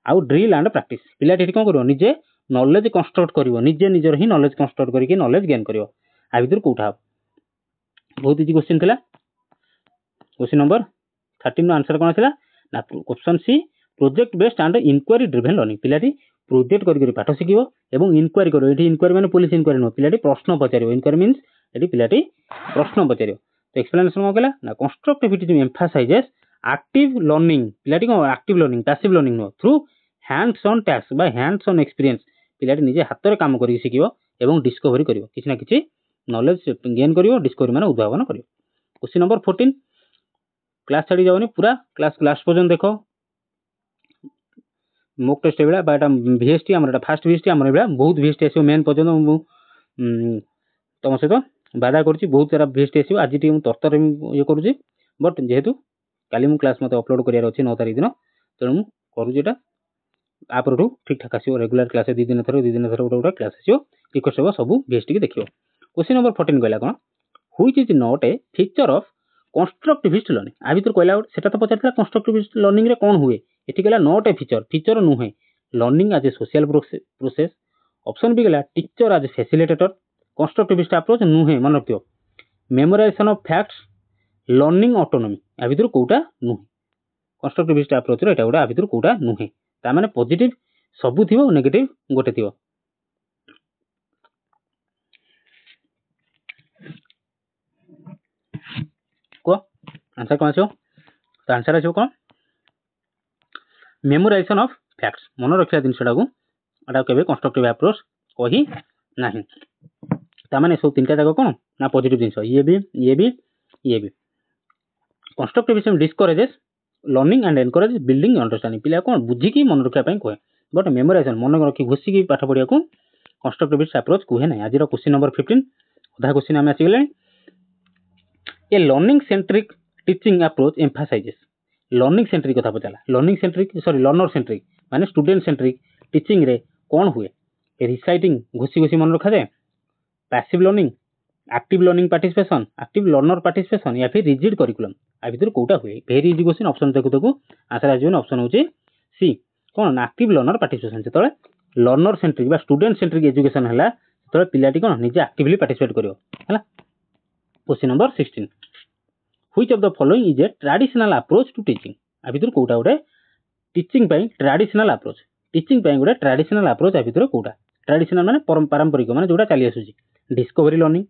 आउ ड्रिल एंड प्रैक्टिस पिला एटी कोन करिवो निजे नॉलेज कंस्ट्रक्ट करिवो निजे निजर ही नॉलेज कंस्ट्रक्ट करके नॉलेज गेन करिवो आ भीतर कोठा बहुत इजी क्वेश्चन थिला क्वेश्चन नंबर 13 नो आंसर कोन थिला ना option C project based and inquiry driven learning पिलाटी प्रोजेक्ट करी पाठ शिखिबो एवं इंक्वायरी करिवो एटी इंक्वायरी माने पुलिस इंक्वायरी नो पिलाटी प्रश्न पचारिवो इंक्वायरी मींस एटी पिलाटी प्रश्न पचारिवो तो एक्सप्लेनेशन को कहला ना कंस्ट्रक्टिविटी एम्फासाइजेस एक्टिव लर्निंग पिलाटी को active learning passive learning no through hands on task by hands on experience पिलाटी निजे हाथ रे काम करी शिखिबो एवं डिस्कवरी करिवो किछि ना किछि नॉलेज गेन करिवो डिस्कवरी माने उद्भावन करिवो। क्वेश्चन नंबर 14 क्लास छाड़ी जाओनी पूरा क्लास लास्ट पर्यंत देखो मोक टेस्ट बेला बा एटा वीएसटी हमर एटा फास्ट वीएसटी हमर बेला बहुत वीएसटी आसीओ मेन पर्यंत मु तम सहित वादा करछि बहुत सारा वीएसटी आसीओ आज टी मु तरतर ये करूछि बट जेहेतु काली मु क्लास मते अपलोड करियार अछि 9 तारिख दिन तेणु मु करूछि एटा आपरठू ठीक ठाक आसीओ रेगुलर क्लास 2 दिन थरो गोटे क्लास आसीओ रिक्वेस्ट हो सब वीएसटी के देखियो। क्वेश्चन नंबर 14 कहला कोन which is not a feature of constructivist learning आ भीतर कहला सेटा तो पचारला कंस्ट्रक्टिविस्ट लर्निंग रे कोन हुए एठी कहला नॉट ए फीचर नुहे learning as a social process option B कहला teacher as a facilitator constructivist approach नुहे मन रखियो memorization of facts learning autonomy आ भीतर कोटा नुहे कंस्ट्रक्टिविस्ट अप्रोच रे एटा गोटा आ भीतर कोटा नुहे ता माने पॉजिटिव सबु थिबो नेगेटिव गोटे थिबो। को आंसर कोन आछो तो आंसर आछो कोन मेमोराइजेशन ऑफ फैक्ट्स मन रखिया जिनसटा को एटा केबे कंस्ट्रक्टिव अप्रोच कही नाही ता माने सब तीनटा जाको कोन ना पॉजिटिव जिंस ये भी constructivism discourages learning and encourage building understanding पिला कोन बुझी की मन रखिया पई कोहे बट मेमोराइजेशन मन रखी घुसी की पाठ पढ़िया को कंस्ट्रक्टिविस्ट अप्रोच कोहे नाही। आज क्वेश्चन नंबर 15 आधा क्वेश्चन हम आसी गेले a learning centric teaching approach emphasizes learning centric कथा पचाला learning centric sorry learner centric माने स्टूडेंट सेंट्रिक टीचिंग रे कोन हुए रिसाइटिंग घुसी घुसी मन रखा जाए passive learning active learning participation active learner participation या फिर रिजिड करिकुलम आ भीतर कोटा हुए वेरी इजी क्वेश्चन ऑप्शन देखु आंसर आजो ऑप्शन होचे सी कोन एक्टिव लर्नर पार्टिसिपेशन जेतले लर्नर सेंट्रिक बा स्टूडेंट सेंट्रिक एजुकेशन हला जेतले पिलाटी कोन निजे एक्टिवली पार्टिसिपेट करियो हला। Question number 16 which of the following is a traditional approach to teaching आ भीतर कोटा गोटे टीचिंग पई ट्रेडिशनल अप्रोच टीचिंग पई गोटे ट्रेडिशनल अप्रोच आ भीतर कोटा ट्रेडिशनल माने पारंपरिक माने जोटा चली आसुची discovery learning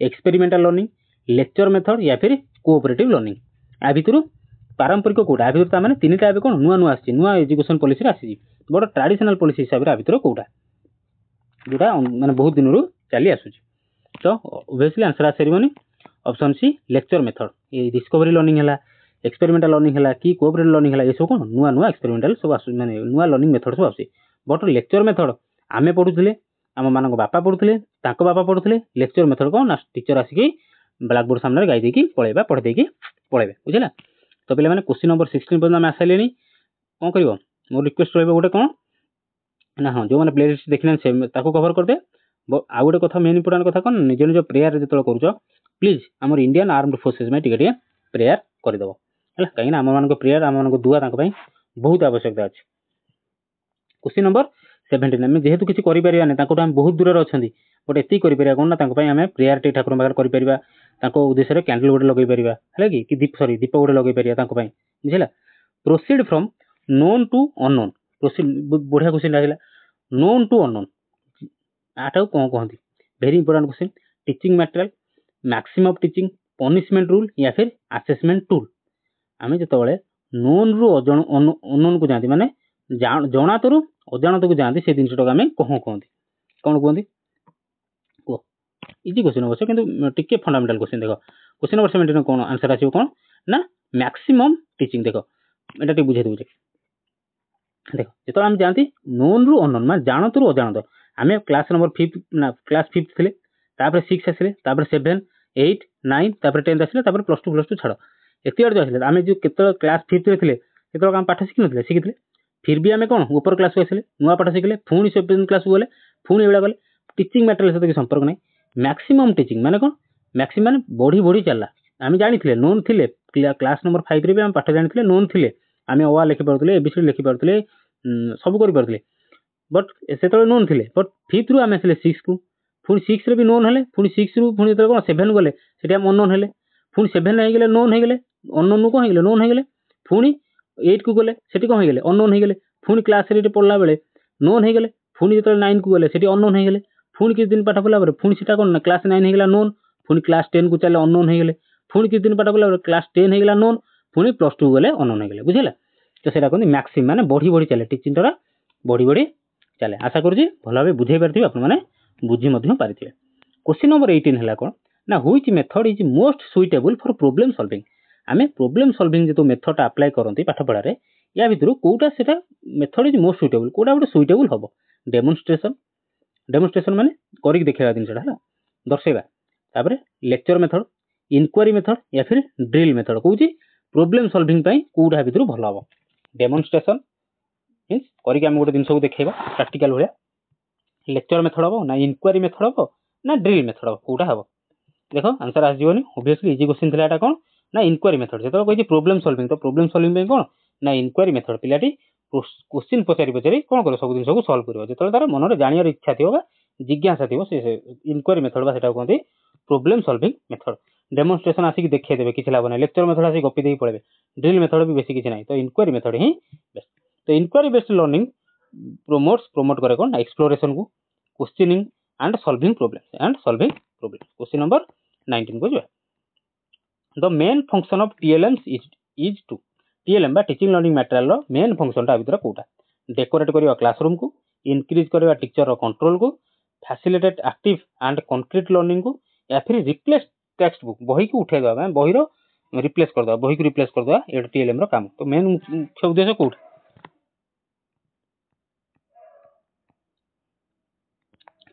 experimental learning lecture method या फिर कोऑपरेटिव लर्निंग आ भीतर पारंपरिक कोटा आ भीतर माने तीनटा एबे कोन नुआ नुआ आसी नुआ एजुकेशन पॉलिसी रे आसी बड़ ट्रेडिशनल पॉलिसी हिसाब रे आ भीतर कोटा जोटा माने बहुत दिन रु चली आसुची तो ऑब्वियसली आंसर आ सेरिमनी ऑप्शन सी लेक्चर मेथड ये डिस्कवरी लर्निंग हला एक्सपेरिमेंटल लर्निंग हला कि कोऑपरेटिव लर्निंग हला ये सब कोन नुआ नुआ एक्सपेरिमेंटल सब आसु माने नुआ लर्निंग मेथड सब आसी बट लेक्चर मेथड आमे पढुथिले आम मानक बापा पढुथिले ताको बापा पढुथिले लेक्चर मेथड कोन टीचर आसी ब्लैक बोर्ड सामने गाई देकी पळेबा पढ देकी पळेबे बुझिला। तो पिला माने क्वेश्चन नंबर 16 पर हम आसालेनी कोन करिवो मोर रिक्वेस्ट रहबो गोटे कोन ना हां जो माने प्लेलिस्ट देखिना से ताको कवर कर दे आ गोटे कथा मेन इंपोर्टेंट कथा कोन निज निज प्रेयर जेतल करूछो प्लीज हमर इंडियन आर्म्ड फोर्सेस में टिके प्रेयर कर दबो हला काई ना हम मानको प्रेयर हम मानको दुआ ताको पई बहुत आवश्यकता अछि। क्वेश्चन नंबर 17 हम जेहेतु किछि करि परिया नै ताको हम बहुत दूर रे अछंती बट एती करि परिया कोन ना ताको पई हम प्रेयर टे ठाकुर बागर करि परिबा ताको उद्देश्य रे कैंडल गोटे लगै परिबा हला कि दीप गोटे लगै परिया ताको पई बुझिला। Proceed from known to unknown proceed बढ़िया क्वेश्चन लागिला नोन टू अननोन आटाउ कोन कहंती very important question teaching material maximum of teaching punishment rule या फिर असेसमेंट टूल आमे जतबेले नोन रु अननोन को जानती माने जणात रु अजाणत को जानती से जिनसटा आमे कोन कहंती को इजी क्वेश्चन अवश्य किंतु टिके फंडामेंटल क्वेश्चन देखो क्वेश्चन नंबर 17 कोन आंसर आसीबो कोन ना मैक्सिमम टीचिंग देखो एटा टे बुझे देबो देखो जतो हम जानती नोन रु अननोन माने जानत रु अजाणत आमे क्लास नंबर 5 ना क्लास 5 थिले तापर 6 आसिले तापर 7 8 9 तापर 10 आसिले तापर +2 छाड़ एती आड आसिले आमे जो केतल क्लास 5 रे थिले केतल काम पाठ सिखि नथिले सिखिथिले फिर भी आमे कोन ऊपर क्लास को आसिले नुवा पाठ सिखले फुनी 7 क्लास को गले फुनी एबेला गले टीचिंग मटेरियल सहित संपर्क नै मैक्सिमम टीचिंग माने कोन मैक्सिमम माने बढ़ी चलला आमे जानिथिले नोन थिले क्लास नंबर 5 रे भी आमे पाठ जानिथिले नोन थिले आमे ओआ लिखि परथिले एबीसी लिखि परथिले सब करि परथिले बट सेतले नोन थिले बट 5th रु आमे आसिले 6 को पुनी 6 रे भी नोन हेले पुनी 6 रु पुनी तो कोन 7 गले सेटा अननोन हेले पुनी 7 हे गेले नोन हे गेले अननोन को हे गेले नोन हे गेले पुनी 8 को गले सेटी कोन हे गेले अननोन हे गेले पुनी क्लास रे पढ़ला बेले नोन हे गेले पुनी जतो 9 को गले सेटी अननोन हे गेले पुनी किछ दिन पाठ पढ़ला बेले पुनी सेटा कोन क्लास 9 हे गेला नोन पुनी क्लास 10 को चले अननोन हे गेले पुनी किछ दिन पाठ पढ़ला बेले क्लास 10 हे गेला नोन पुनी +2 गले अननोन हे गेले बुझिला। तो सेटा कोन मैक्सिमम माने बढ़ी चले टीचिंग तरा बढ़ी चले आशा करू जी भलो भाबे बुझाई परथि आपन माने बुझी मध्य पारिथिबे। क्वेश्चन नंबर 18 हला कोन ना which method is most suitable for problem solving. आमे प्रॉब्लम सॉल्विंग जे तो मेथड अप्लाई करंती पाठ पढा रे या भितरु कोउटा सेटा मेथड इज मोस्ट सुइटेबल कोउटा गोटे सुइटेबल हबो। डेमोन्स्ट्रेशन माने करिक देखेबा दिन सेटा हला दर्शेबा। तापर लेक्चर मेथड, इंक्वायरी मेथड या फिर ड्रिल मेथड कहूची प्रॉब्लम सॉल्विंग पई कोउटा भितरु भलो हबो। डेमोन्स्ट्रेशन मींस करिक हम गोटे दिन सब देखेबा प्रैक्टिकल होया। लेक्चर मेथड हबो ना इंक्वायरी मेथड हबो ना ड्रिल मेथड हबो कोउटा हबो। देखो आंसर आ जीवनी ऑब्वियसली इजी क्वेश्चन थिला एटा कोन ना इंक्वायरी मेथड। जेतो कहै प्रॉब्लम सॉल्विंग तो प्रॉब्लम सॉल्विंग पे कोन ना इंक्वायरी मेथड पिलाटी क्वेश्चन पचारि कोन करो सब दिन सब सॉल्व करियो। जेतो तार मन रे जानियर इच्छा थियो बा जिज्ञासा थियो से इंक्वायरी मेथड बा सेटा कहंती प्रॉब्लम सॉल्विंग मेथड। डेमोन्स्ट्रेशन आसी देखै देबे किछ लाभ नै। लेक्चर मेथड आसी गपि देई पळेबे। ड्रिल मेथड भी बेसी किछ नै तो इंक्वायरी मेथड ही बेस्ट। तो इंक्वायरी बेस्ड लर्निंग प्रमोट करे कोन एक्सप्लोरेशन को questioning and solving problem. Question number 19 को जो the main function of TLMs is to TLM बा टीचिंग लर्निंग मटेरियल रो मेन फंक्शन टा भीतर कोटा डेकोरेट करिवा क्लासरूम को, इंक्रीज करिवा टीचर रो कंट्रोल को, facilitate active and concrete learning को या फिर रिप्लेस टेक्स्ट बुक बही को उठे दवा बही रो रिप्लेस कर दवा बही को रिप्लेस कर दवा ए TLM रो काम। तो मेन मुख्य उद्देश्य कोट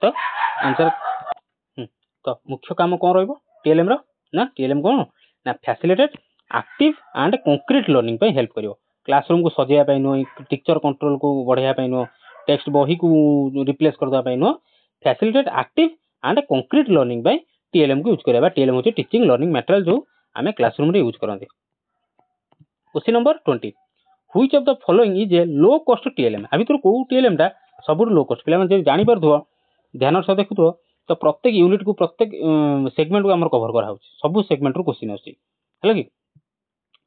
तो आंसर तो मुख्य काम कौन रहिबो TLM रो ना TLM कौन ना facilitate active and concrete learning पे हेल्प करियो। क्लासरूम को सजेया पे नो टीचर कंट्रोल को बढ़िया पे नो टेक्स्ट बही को रिप्लेस कर दवा पे नो facilitate active and concrete learning पे TLM को यूज करबा। TLM होची टीचिंग लर्निंग मटेरियल जो हमें क्लासरूम रे यूज करंती। Question number 20 which of the following is a low cost TLM। अभी तो को TLM टा सबुर लो कॉस्ट पिला जे जानि परथुवा ध्यान से देखुथुवा तो प्रत्येक यूनिट को प्रत्येक सेगमेंट को हमर कवर करा होची सब सेगमेंट रो क्वेश्चन आसी हला कि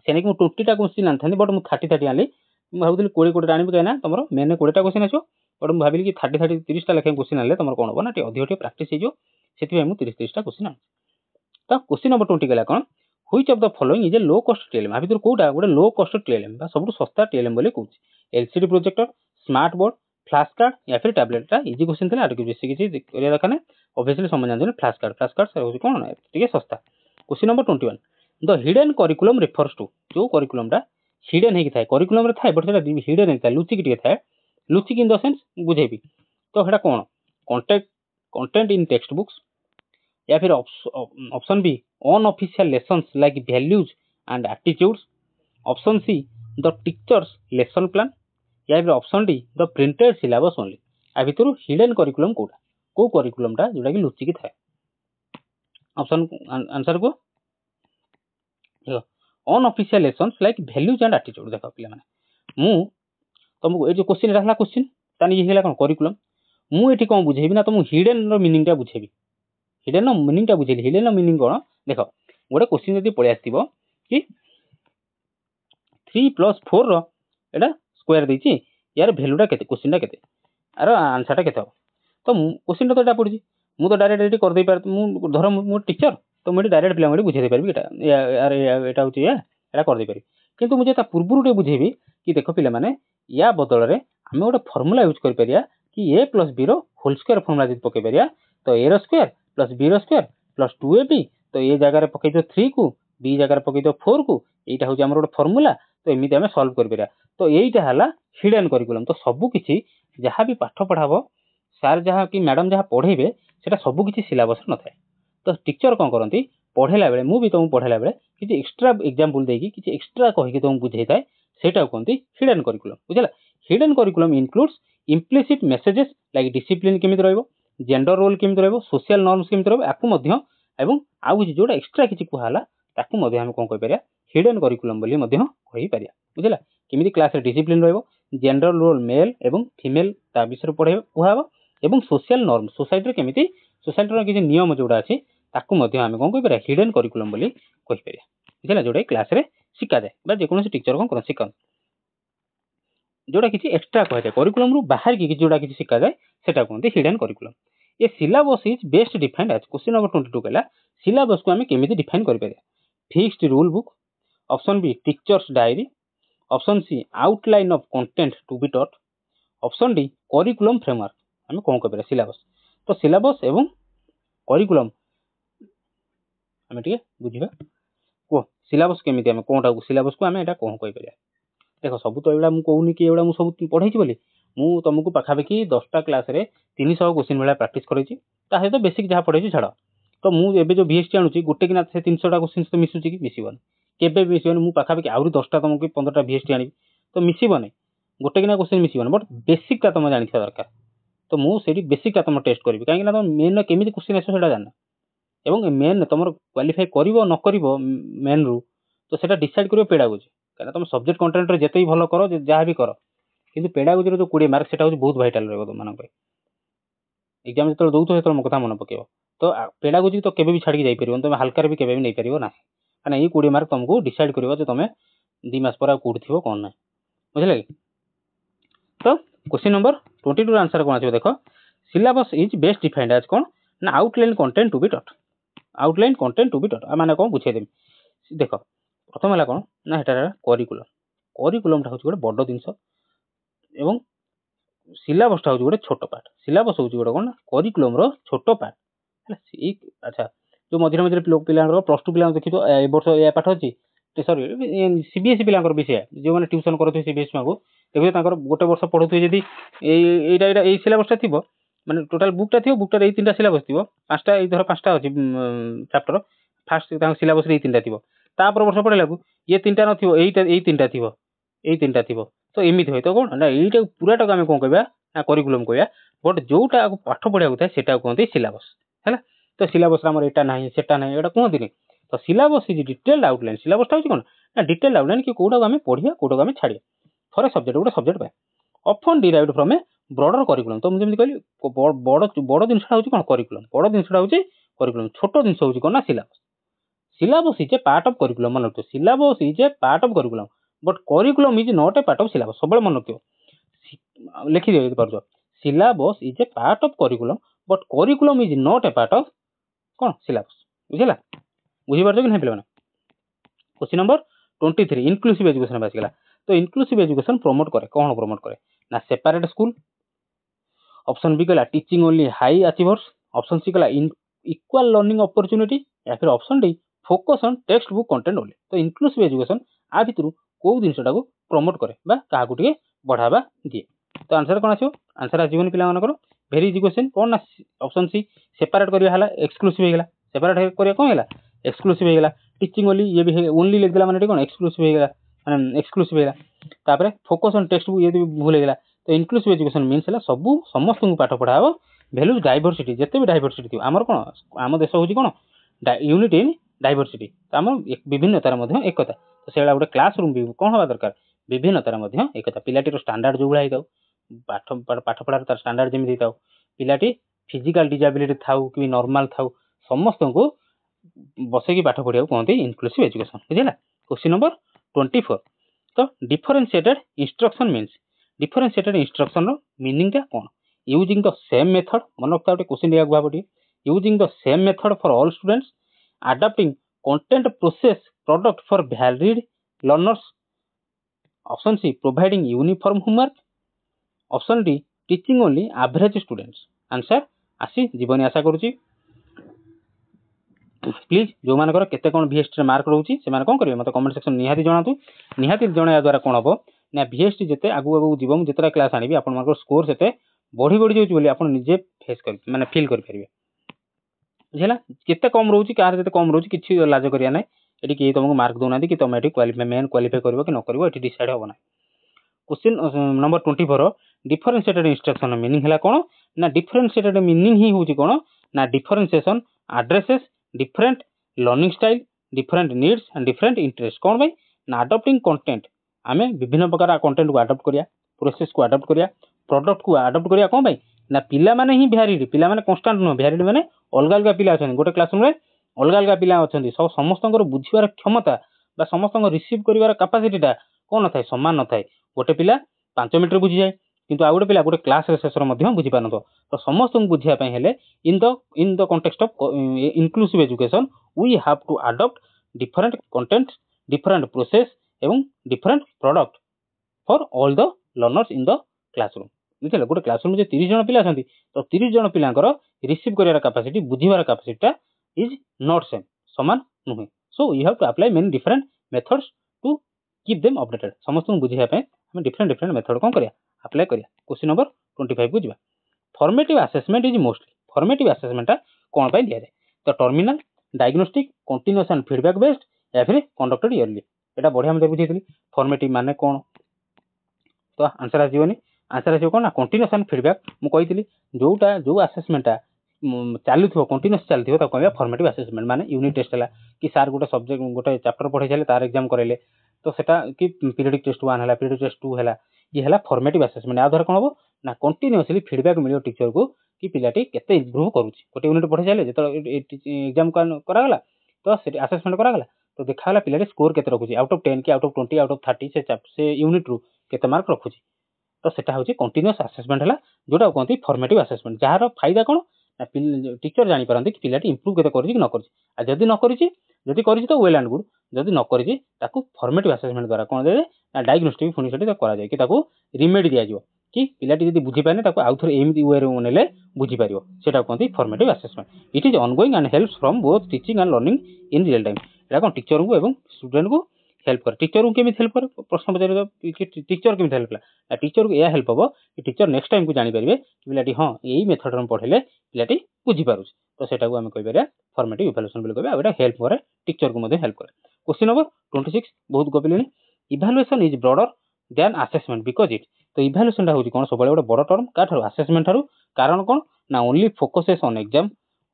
सेने को 20 टा क्वेश्चन आनथानी बट मु 30 आली मु भाबुली 20 कोटा आनिबे कहना तमरो मेन 20 टा क्वेश्चन आछो बट मु भाबिली कि 30 टा लेखे क्वेश्चन आले तमरो कोन हो ना टे अधिक प्रैक्टिस हे जो सेति मु 30 टा क्वेश्चन आ। तो क्वेश्चन नंबर 20 गला कोन which of the following is a low cost TLM। अभी तो कोटा गोटे लो कॉस्ट TLM बा सबु सस्ता TLM बोली कहूची LCD projector, smart board, flash card या फिर टैबलेट टा इजी क्वेश्चन थिला आटके बेसी किछि करिया दरकार नै। ऑब्वियसली समझ जान फ्लैश कार्ड से होची कोन ना ठीक है सस्ता। Question number 21 the hidden curriculum refers to जो करिकुलम टा हिडन हे कि थाए करिकुलम रे थाए बट सेटा हिडन हे थाए लुचि कि थाए लुचि इन द सेंस बुझेबी तो हेटा कोन कंटेंट इन टेक्स्ट बुक्स या फिर option B unofficial lessons like values and aptitudes, option C the teacher's lesson plan या फिर option D the printed syllabus only. आ भितर हिडन करिकुलम कोटा को करिकुलम टा जोटा कि लुचि कि थाए ऑप्शन आंसर को देखो unofficial lessons like values and aptitude. देखो पिला माने मु तुमको ए जो क्वेश्चन रहला क्वेश्चन तानी ये हेला कोन करिकुलम मु एठी कोन बुझेबी ना तुम हिडन रो मीनिंग टा बुझेबी। हिडन रो मीनिंग टा बुझेली हिडन रो मीनिंग कोन देखो गोटे क्वेश्चन जदी पळे आस्तिबो कि 3 + 4 रो एटा स्क्वायर देछि यार वैल्यू टा केते क्वेश्चन टा केते आर आंसर टा केते हो तो क्वेश्चन टा तो एटा पड़छि मु तो डायरेक्ट एटी कर दे पार मु धर मु टीचर तो मु डायरेक्ट पिला मु बुझे दे पारबी एटा यार एटा होछि एटा कर दे पारि किंतु मुझे ता पूर्वरु टे बुझेबी कि देखो पिला माने या बदल रे हमें गोटे फार्मूला यूज कर परिया कि a + b रो होल स्क्वायर फार्मूला जदी पके परिया तो a रो स्क्वायर + b रो स्क्वायर + 2ab तो ए जगह रे पके दो 3 को b जगह रे पके दो 4 को एटा होछि हमर गोटे फार्मूला तो एमिति हमें सॉल्व कर परिया। तो एइटा हला हिडन करिकुलम तो सब किछि जहां भी पाठ पढाबो सर जहां कि मैडम जहां पढेबे सेटा सब किछि सिलेबस न थाए। तो टीचर कोन करंती पढेला बेले मु भी तुम पढेला बेले किछि एक्स्ट्रा एग्जांपल देकी किछि एक्स्ट्रा कहि के तुम बुझाई थाए सेटा कोनती हिडन करिकुलम बुझला। Hidden curriculum includes implicit messages like discipline केमिति रहइबो, जेंडर रोल केमिति रहइबो, सोशल नॉर्म्स केमिति रहइबो आकु मध्य एवं आउ किछि जोडा एक्स्ट्रा किछि कुहाला ताकु मध्य हम कोन कहि परिया हिडन करिकुलम बोली मध्य कहि परिया बुझला। केमिति क्लास रे डिसिप्लिन रहइबो, जेंडर रोल मेल एवं फीमेल ता विषय पढे कुहाबो एवं सोशल नॉर्म सोसाइटी रे केमिति सोसाइटी रो किछि नियम जोडा अछि ताकु मध्य हम कोन कहि परिया हिडन करिकुलम बोली कहि परिया बुझला। जोडा क्लास रे शिखा जाय बा जे कोनोसी टीचर कोन कर शिखन जोडा किछि एक्स्ट्रा कहि जाय करिकुलम रु बाहर कि जोडा किछि शिखा जाय सेटा कोनते hidden curriculum. A syllabus is best defined as question number 22 कहला सिलेबस को हमें केमिति डिफाइन कर परिया fixed rule book, option B teacher's diary, option C outline of content to be taught, option D curriculum framework हमें कोन कहि परिया सिलेबस। तो सिलेबस एवं करिकुलम आम टे बुझा कह सिलेबस केमी आम कौटा सिलेबस को आम एटा कौन कहीपर देख सब तो एटा मुझे कहूनी कि एटा सब पढ़ाई बोली मुझे तुमको पाखापाखि 10टा क्लास 300 क्वेश्चन भाई प्राक्ट कर सहित बेसिक जहाँ पढ़े छाड़ तो मुझे जो VST आणुची गोटे कि से 300टा क्वेश्चन तो मिसुची कि मिसबन केबे मिसबन मुझे पाखापाखि आहरी 10टा तुमको 15टा VST आनी तो मिसबन गोटे कि क्वेश्चन मिसबन बट बेसिकटा तुम जानी दरकार तो मुझे बेसिकटा तुम टेस्ट करी कहीं तुम मेन केमी क्वेश्चन आस जान एवं मेन तुम क्वालिफाई कर न कर मेन रु तो सेटा डिसाइड कर पेडागोजी कहीं तुम सब्जेक्ट कंटेंट जिते भी भल कर जहाँ भी कर कि पेडागोजी जो 20 मार्क से बहुत भाइटाल रहा तुम एग्जाम जो दौथ मो कथा मन पकेब तो पेडागोजी तो केवे भी छाड़ी जापर तुम हल्कार भी केवे नहीं पार ना कहीं ये 20 मार्क तुमको डिसाइड कर तुम 2 मास पर कौट थी कौन ना बुझे कि तो क्वेश्चन नंबर 22 आंसर कौन आस देख syllabus is best defined as कौन ना outline content to be taught outline content to be taught मैंने कौन बुझेदेवी देख प्रथम है कौन ना हेटा करिकुलम करिकुलमटा हूँ गोटे बड़ जिनस एवं सिलेबसटा हूँ गोटे छोट पार्ट सिलेबस हूँ गोटे कौन करिकुलम छोट पार्ट है अच्छा जो मझे मझे पिला प्लस 2 पिला देखिए ए वर्ष या पाठ अच्छी सरी CBSE पिला भी से जो मैंने ट्यूशन करते CBSE को देखिए गोटे वर्ष पढ़ुए जदि यही सिलेबसटा थी माने टोटाल बुकटा थी बुकटार ये 3टा सिलेबस थी 5टा धर 5टा अच्छी चैप्टर फास्ट सिलेबस ये 3टा थी तापर वर्ष पढ़ेला ये 3टा न यही 3टा थी यही 3टा थी तो एमती हुए तो कौन ना यहीटा पूराटा आम कौन कह ना करिकुलम कह बट जोटा पाठ पढ़ा था से कहते सिलेबस है तो सिलेबस आम एटा ना सेटा ना ये कहते तो सिलेबस इज डिटेल्ड आउटलाइन सिलेबसटा हूँ कौन ना डिटेल्ड आउटलाइन कि कौटा आम पढ़िया कौटा आम छाड़िया फॉर ए सब्जेक्ट गोटे सब्जेक्ट पाए often derived from A broader curriculum तो मुझे कहली बड़ जिनसा हूँ कौन करिकुलम बड़ जिनसा हूँ करिकुलम छोट जिनस हूँ कौन ना syllabus syllabus is a part of curriculum मन रखियो syllabus is a part of curriculum but curriculum is not A part of syllabus सब मन रखियो लिखि दियो पार्छ syllabus is a part of curriculum but curriculum is not A part of कौन syllabus बुझला बुझी पार्छ कि नहीं पिला क्वेश्चन नंबर 23 इनक्लूसिव एजुकेशन आसगला तो इनक्लूसिव एजुकेशन प्रमोट करे कौन प्रमोट करे ना सेपरेट स्कूल ऑप्शन बी कहला teaching only high achievers option C कहला इक्वल लर्निंग अपॉर्चुनिटी या फिर option D focus on textbook content only तो इनक्लूसिव एजुकेशन आ भितर कौ जिनटा को प्रमोट करे क्या टे बढ़ावा दिए तो आंसर कौन आसो आंसर आसवन पे भेरी इजी क्वेश्चन कौन ना ऑप्शन सी सेपरेट करा एक्सक्लूसिव होगा सेपरेट करा कौन है एक्सक्लूसिव होगा टीचिंग ओनली ये भी ओनली लिखदेला मैंने कौन एक्सक्लूसिव होगा मैंने एक्सक्लूसिव होगा फोकस ऑन टेक्स्ट बुक ये भी भूल होगा तो इनक्लूसिव एजुकेशन मीन्स है सब समस्त को पाठ पढ़ाब भैल्यूज डाइवर्सिटी जिते भी डाइवर्सिटी थी आमर कौन आम देश हूँ कौन यूनिट इन डाइवर्सिटी तो आम विभिन्नतार एकता तो से गोटे क्लास रूम भी कौन हवा दरकार विभिन्नतार एकता पिलाटीर स्टांडार्ड जो भाई था पाठ पढ़ार तार स्टांडार्ड जमी था पिलाटी फिजिकल डिजाबिलिटी थाउ कि नॉर्मल थाउ समस्त को बसैकी पाठ पढ़ा कहते इनक्लूसिव एजुकेशन बुझेगा क्वेश्चन नंबर 24 तो differentiated instruction means differentiated instruction meaning टा कौन यूजिंग द सेम मेथड मन रखता गोटे क्वेश्चन दिया भाव using the same method for all students adapting content process product for varied learners option C providing uniform homework option D teaching only average students answer आसी जीवन आशा करुच्ची please जो मानकर केते कौन VST मार्क रोचे से कौन करेंगे मतलब कमेंट सेक्शन निहाती जनातु निहाती जनाया द्वारा कौन हम ना VST जिते आगू आगू जीव जितना क्लास आनी आप स्कोर से बढ़ी बढ़ी जाऊँगी आप निजे फेस कर माने फील करेंगे बुझेगा केते कम रोचे कार जिते कम रोचे किसी लाज करिया ना ये किए तुमको मार्क दौना कि तुम ये मेन क्वालिफाई कर कि न कर डिसाइड हम ना question number 24 differentiated instruction meaning है कौन ना डिफरेंशिएटेड मीनिंग ही हूँ कौन ना differentiation addresses different learning style different needs and different interest कौन भाई ना अडॉप्टिंग कंटेंट आम विभिन्न प्रकार कंटेंट को अडॉप्ट करिया प्रोसेस को अडॉप्ट करिया प्रोडक्ट को अडॉप्ट करिया कौन भाई ना पिला माने ही भ्यारिड पिला माने कांस्टेंट नुह भ्यारिड माने अलग अलग पिला अछन गोटे क्लासरूम रे अलग अलग पिला अछन सब समस्तंकर बुझिबार क्षमता बा समस्तंकर रिसीव करिवार कैपेसिटीटा कोन नथाय समान नथाय गोटे पिला 5 मिनिट रे बुझि जाय किंतु आ गोटे पिला गोटे क्लास रे शेष रे मध्य बुझि पानतो तो समस्त को बुझिया पय हेले in the context of inclusive education we have to adopt different content different process एवं different product for all the learners in the classroom बुझिले गोटे क्लासरूम जे 30 जन पिला अछंती तो 30 जन पिलांकर रिसीव करियार कैपेसिटी बुझिबार कैपेसिटीटा इज नॉट सेम समान नुहे so you have to apply many different methods to keep them updated समस्त बुझिया पे हम डिफरेंट मेथड कोन करिया अप्लाई करिया क्वेश्चन नंबर 25 को जिबा formative assessment is mostly formative असेसमेंटा कोन पाई दिया जाय तो terminal diagnostic continuous and feedback based या फिर कंडक्टेड इयरली एटा बढ़िया हम बुझीतली फॉर्मेटिव माने कोन तो आंसर आसीबनी आंसर आसीबो कोन ना कंटीन्यूअस एंड फीडबैक मु कहितली जोटा जो असेसमेंटा चालुथिबो कंटीन्यूअस चालुथिबो त कहबा फॉर्मेटिव असेसमेंट माने यूनिट टेस्ट हला कि सर गोटे सब्जेक्ट गोटे चैप्टर पढै छले तार एग्जाम करेले तो सेटा कि पीरियडिक टेस्ट 1 हला पीरियडिक टेस्ट 2 हला ये हला फॉर्मेटिव असेसमेंट आ द्वारा कोन हो ना कंटीन्यूअसली फीडबैक मिलियो टीचर को कि पिलाटी केते इंप्रूव करूची गोटे यूनिट पढै छले जेतो एग्जाम करा गला तो से असेसमेंट करा गला तो देखा गला पिलाटी स्कोर केते रखुची आउट ऑफ 10 कि आउट ऑफ 20 आउट ऑफ 30 से यूनिट रु केते मार्क रखुची तो सेटा होची कंटीन्यूअस असेसमेंट हला जोटा कहंती फॉर्मेटिव असेसमेंट जहार फायदा कोन टीचर जानि परंती कि पिलाटी इंप्रूव केते करछि कि न करछि आ जदी न करछि जदी करछि तो वेल एंड गुड जदी न करछि ताकू फॉर्मेटिव असेसमेंट द्वारा कोन दे ना डायग्नोस्टिक फुनी सेठी करा जाय कि ताकू रिमेडी दिया जिवो कि पिलाटी जदी बुझी पाने ताकू आउथर एमिति वे रे नेले बुझी पारियो सेटा कहंती formative assessment it is ongoing and helps from both teaching and learning in real time एटा कोन टीचर को एवं स्टूडेंट को हेल्प करे टीचर को केमिति हेल्प करे प्रश्न पचारे टीचर केमिति हेल्प ला टीचर को या हेल्प हबो कि टीचर नेक्स्ट टाइम को जानि परिबे कि पिलाटी हां एई मेथड रे पढेले पिलाटी बुझी पारुछ तो सेटा को हम कहि परिया फॉर्मेटिव इवैल्यूएशन बोली कहबा एटा हेल्प करे टीचर को मध्ये हेल्प करे क्वेश्चन नंबर 26 बहुत गपिलेनी evaluation is broader than assessment because it तो इवैल्यूएशन टा होची कोन सबले गोटे बड़ टर्म का थारु असेसमेंट थारु कारण कोन ना only focuses on exam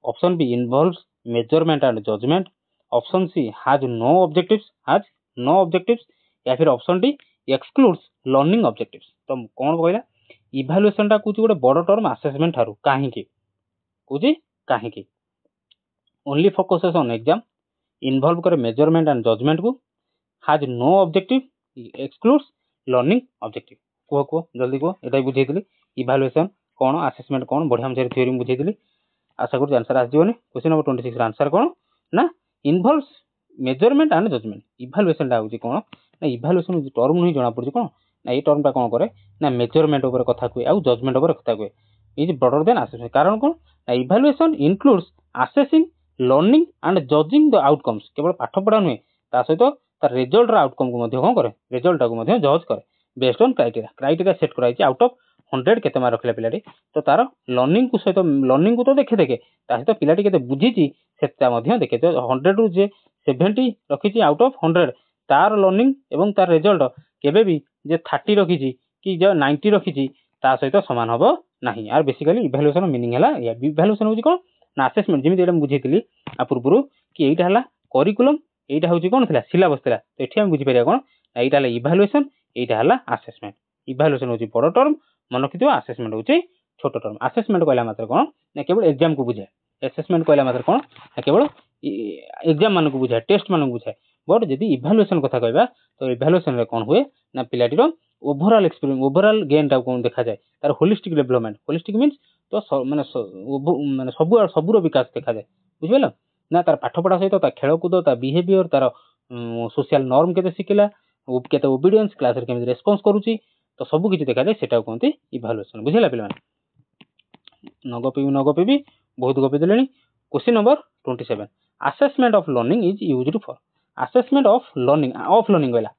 option B involves measurement and judgement option C has no objectives या फिर option D excludes learning objectives तो कोन कहला इवैल्यूएशन टा कुची गोटे बड़ टर्म असेसमेंट थारु काहे की कुची काहे की only focuses on exam involve करे मेजरमेंट एंड जजमेंट को has no objective excludes learning objective को जल्दी को एटा बुझेइतली इवैल्यूएशन कोन असेसमेंट कोन बढ़िया हम थ्योरी में बुझेइतली आशा करू आंसर आस जीवनी क्वेश्चन नंबर 26 रा आंसर कोन ना involves measurement and judgement evaluation टा होची कोन ना इवैल्यूएशन टर्म नहीं जणा पड़छ कोन ना ए टर्म टा कोन करे ना मेजरमेंट ऊपर कथा कोइ आ जजमेंट ऊपर कथा कोइ इज ब्रॉडर देन असेसमेंट कारण कोन ना evaluation includes assessing learning and judging the outcomes केवल पाठ पढ़ा नुहे ता सहित तार रिजल्ट रा आउटकम को मध्ये कोन करे रिजल्ट को मध्ये जज करे बेस्ड ऑन क्राइटेरिया सेट कराई आउट ऑफ 100 केते मार्क रखले पिलाटी तो तार लर्निंग को सहित लर्निंग को तो देखे ता सहित पिलाटी केते बुझीची सेटा मध्ये देखे तो 100 रु जे 70 रखीची आउट ऑफ 100 तार लर्निंग एवं तार रिजल्ट केबे भी जे 30 रखीची कि जे 90 रखीची ता सहित समान हबो नाही आर बेसिकली इवैल्यूएशन मीनिंग हला या इवैल्यूएशन होची कोन ना असेसमेंट जेमिति एटा बुझीतली आ पूर्वरु कि एटा हला करिकुलम एटा होची कोन थिला सिलेबस थिला तो एठी हम बुझी परिया कोन एटा हला इवैल्यूएशन एटा हला असेसमेंट इवैल्यूएशन होची बड़ टर्म मन रखितो असेसमेंट होची छोट टर्म असेसमेंट कहला मात्र कोन ना केवल एग्जाम को बुझाए असेसमेंट कहला मात्र कोन ना केवल एग्जाम मान को बुझाए टेस्ट मान को बुझाए बट जदी इवैल्यूएशन कथा कहबा तो इवैल्यूएशन रे कोन हुए ना पिलाटीर ओवरऑल एक्सपीरियंस ओवरऑल गेन टा कोन देखा जाए तार होलिस्टिक डेवलपमेंट होलिस्टिक मींस तो माने सबुर विकास देखा जाए बुझिबेला ना तार पाठ पढ़ा सहित ता खेल कूद ता बिहेवियर तार सोशल नॉर्म केते सिखिला केते ओबीडियंस क्लास रे केमे रेस्पॉन्स करूची तो सब किछि देखा जाए सेटा कोनती इवैल्यूएशन बुझिला पिला नगपी भी बहुत गपी देलेनी question number 27 assessment of learning is used for assessment of learning गला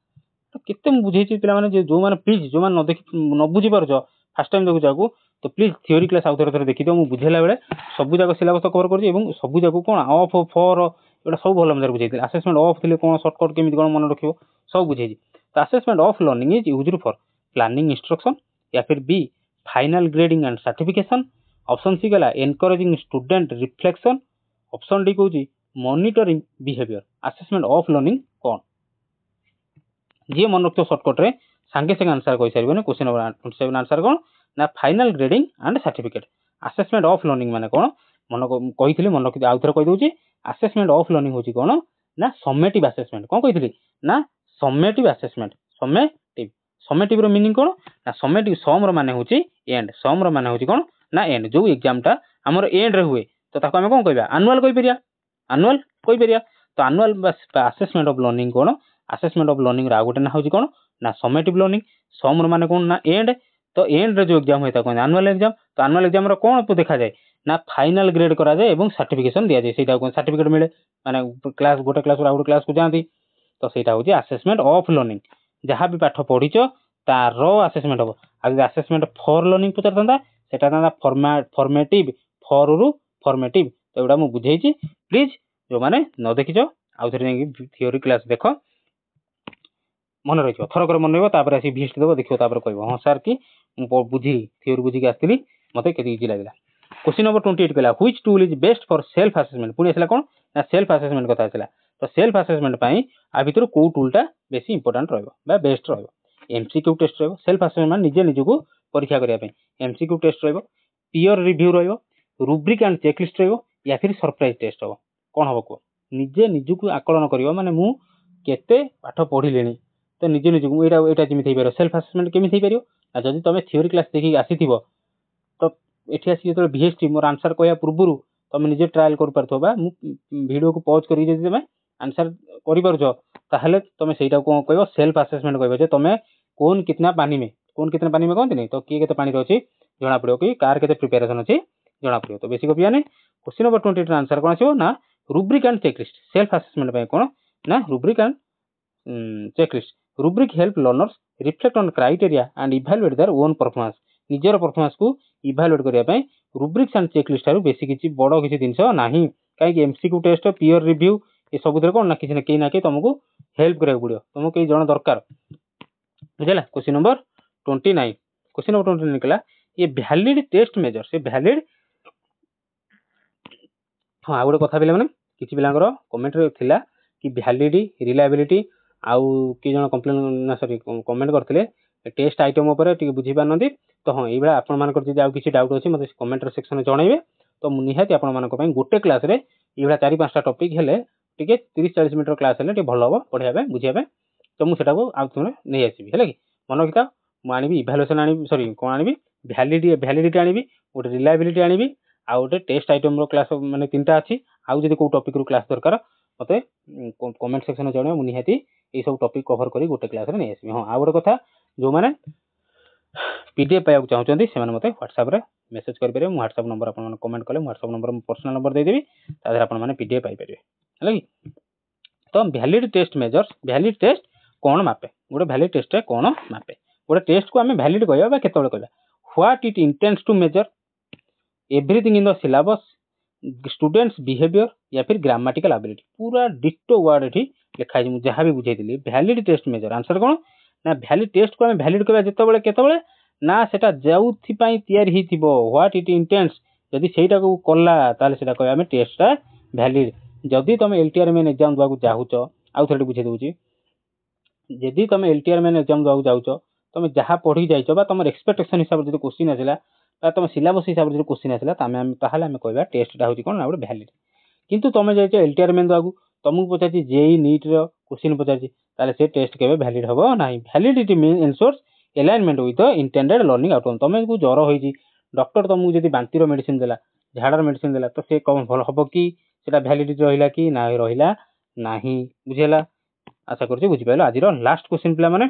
तो केते बुझेछि पिला माने जो माने प्लीज जो माने न बुझी परजो फर्स्ट टाइम देखु जाकू तो प्लीज थ्योरी क्लास आउ थोड़ा देखि दियो मु बुझेला बेले सब जाक सिलेबस कवर करछि एवं सब जाक कोन ऑफ फॉर एटा सब भलो मजर बुझेछि असेसमेंट ऑफ थिले कोन शॉर्टकट केमिति कोन मन रखियो सब बुझेछि तो assessment of learning is used for planning instruction या फिर B final grading and certification option C गला encouraging student reflection option D कहूची monitoring behaviour assessment of learning कोन जे मन रखियो शॉर्टकट रे संगे संगे आंसर कहि सारिबने क्वेश्चन नंबर 27 आंसर कोन ना final grading and certificate assessment of learning माने कोन मन कहिथिले मन रखि आउ थोड़ा कहि दोची असेसमेंट ऑफ लर्निंग होची कोन ना समेटिव असेसमेंट कोन कहिथिले ना समेटिव असेसमेंट समेटिव रो मीनिंग कोन ना समेटिव सम रो माने होची एंड सम रो माने होची कोन ना एंड जो एग्जाम टा हमर एंड रे हुए तो ताको हम कोन कहबा एनुअल कहि परिया तो annual assessment of learning cone assessment of learning रा गोटे ना होची कोन ना समेटिव लर्निंग सम रो माने कोन ना एंड तो एंड रे जो एग्जाम होता है एनुअल एग्जाम तो एनुअल एग्जाम रो कोन देखा जाए ना फाइनल ग्रेड करा जाए एवं सर्टिफिकेशन दिया जाए सेटा कोन सर्टिफिकेट मिले माने क्लास गोटे क्लास आउट क्लास को जाती तो सेटा होची असेसमेंट ऑफ लर्निंग जहाँ भी पाठ पढ़ीच तार असेसमेंट हम आज असेसमेंट फॉर लर्निंग पचारता सेटा था फॉर्मेटिव फॉर रु फॉर्मेटिव तो एटा मु बुझेइची प्लीज जो माने न देखिछ आउ थरे थ्योरी क्लास देख मन रही थरक मन रहा आसी भिस्ट देव देखो कह हाँ सार कि बुझी थ्योरी बुझी आसती मत के इजी लगे क्वेश्चन नंबर 28 कहला which tool is best for self assessment पुणी आसला कौन ना सेल्फ असेसमेंट कथा आसला तो सेल्फ असेसमेंट आ भितर को टूलटा बेसी इंपोर्टाट रहा बेस्ट एमसीक्यू टेस्ट रहा सेल्फ असेसमेंट निजे निजको परीक्षा करने एमसीक्यू टेस्ट रहा peer review rubric and checklist या फिर सरप्राइज टेस्ट हम कौन हम कह निजे निजको आकलन कर माने मु केते पाठ पढ़िले तो निजे निजको यहाँ जमी हो सेल्फ असेसमेंट केमी हो पार जब तुम थ्योरी क्लास देखिए आसी तो ये आसिक जो भिएसटी मोर आंसर कहया पूर्व तुम निजे ट्रायल कर वीडियो को पॉज कर तुम आंसर कर तुम से कह सेल्फ असेसमेंट कह तुम कौन कितना पानी में कहते नहीं तो किए के पानी अच्छी जना पड़ो कि कार के प्रिपेरेसन अच्छी जना पड़ो तो बेसिक गपिया नहीं क्वेश्चन नंबर 28 आंसर कौन आसो ना rubric and checklist self assessment कौन ना rubric and checklist rubric help learners reflect on criteria and evaluate their own performance निजर परफॉर्मेंस को इवैल्यूएट करने रुब्रिक्स एंड चेकलिस्ट ठारू बेसी किसी बड़ किसी जिनस नहीं कहीं एमसीक्यू टेस्ट पीयर रिव्यू ये सब कौन ना किसी ना कहीं तुमको हेल्प करा पड़ो तुमको कई जन दरकार बुझेगा क्वेश्चन नंबर 29 क्वेश्चन नंबर 29 निकला ये वैलिड टेस्ट मेजर से वैलिड हाँ गोटे कथा पे किसी पिलांकर कमेंट थिला कि वैलिडिटी रिलायबिलिटी आउ कि जन कंप्लेन ना सॉरी कमेंट करते टेस्ट आइटम टे बुझी पारना तो हाँ ये आपर जब आउ किसी डाउट अच्छी मतलब कमेंट सेक्शन जनइबे तो निहाती आप गोटे क्लास रे ये 4-5टा टॉपिक हेले टे 30-40 मिनट क्लास हेले भल हम पढ़ाई बुझाई तो मुझे आउ नहीं आसबि है कि मन रखिथा मुझे इभालुएसन आनी सॉरी कौन आनी वैलिडिटी आनी गोटे रिलायबिलिटी आनी आउ गोटे टेस्ट आइटम क्लास माने 3टा अच्छी आउ जब कोई टॉपिक रू क्लास दरकार मत कमेंट सेक्शन जन मुझे निहाती ये सब टॉपिक कवर करी गोटे क्लास नहीं आसबि हाँ आउ गोटे कथा जो मैंने पीडीएफ पाइबा चाहते से मैंने व्हाट्सएप रे मेसेज करेंगे मुझे व्हाट्सएप नंबर आप कमेंट कले व्हाट्सएप नंबर पर्सनल नंबर देदेवी तादेह आप पीडीएफ पाइपर है कि तो valid test measures valid test कौन मापे गोटे वैलिड टेस्ट कौन मापे गोटे टेस्ट को आम वैलिड कहवा केत कहवा what it intends to measure everything in the syllabus students behaviour या फिर ग्रामेटिकल एबिलिटी पूरा डिटो वर्ड ये लिखाई मुझे जहाँ भी बुझे वैलिड टेस्ट मेजर आंसर कौन ना वैलिड टेस्ट को आम वैलिड कहवा जिते केतबले ना सेटा जो तैयारी व्हाट इट इंटेंड्स जदि सेटा को कला ताले सेटा कहवा आम टेस्टा वैलिड जदि तुम एलटीआर मेन एग्जाम देवाक चाहूच आउ थे बुझे दूसरी जदि तुम एलटीआर मेन एग्जाम देवाक चाहूच तुम जहाँ पढ़ी जाइछ तुम एक्सपेक्टेशन हिसाब से जो क्वेश्चन आसला तुम सिलेबस हिसाब से जो क्वेश्चन आसला आम कहवा टेस्टा हूँ कौन ना गोटे वैलिड किंतु तुम जाइछ एलटीआर मेन देवाक तुमको पचार जेई नीट क्वेश्चन पचार से टेस्ट के वैलिड हम ना validity mean ensures alignment with intended learning outcome तुमको ज्वर होती डॉक्टर तुमको जब बांतिर मेडिसिन देला झाड़ार मेडिसिन देला तो सी कौन भल हम कि वैलिडिटी रहा कि ना रहा ना बुझेगा आशा कर बुझिपाल आज लास्ट क्वेश्चन पिला माने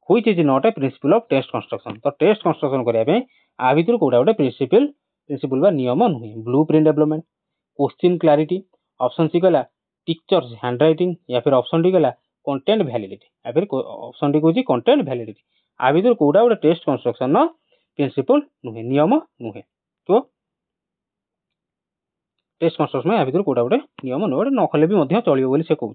which is not a principle of test construction तो टेस्ट कंस्ट्रक्शन करने आ भितर कोटा गोटे प्रिंसिपल बा नियम नुहे blueprint development question clarity option C कहला टीचर्स हैंडराइटिंग या फिर ऑप्शन डी कहला कंटेंट वैलिडिटी या फिर ऑप्शन डी कहूँ कंटेंट वैलिडिटी आ भितर कोटा गोटे टेस्ट कंस्ट्रक्शन प्रिंसिपल नुहे नियम नुहे तो टेस्ट कंस्ट्रक्शन या भितर कोटा गोटे नियम नुहे न कले भी चलो से कहूँ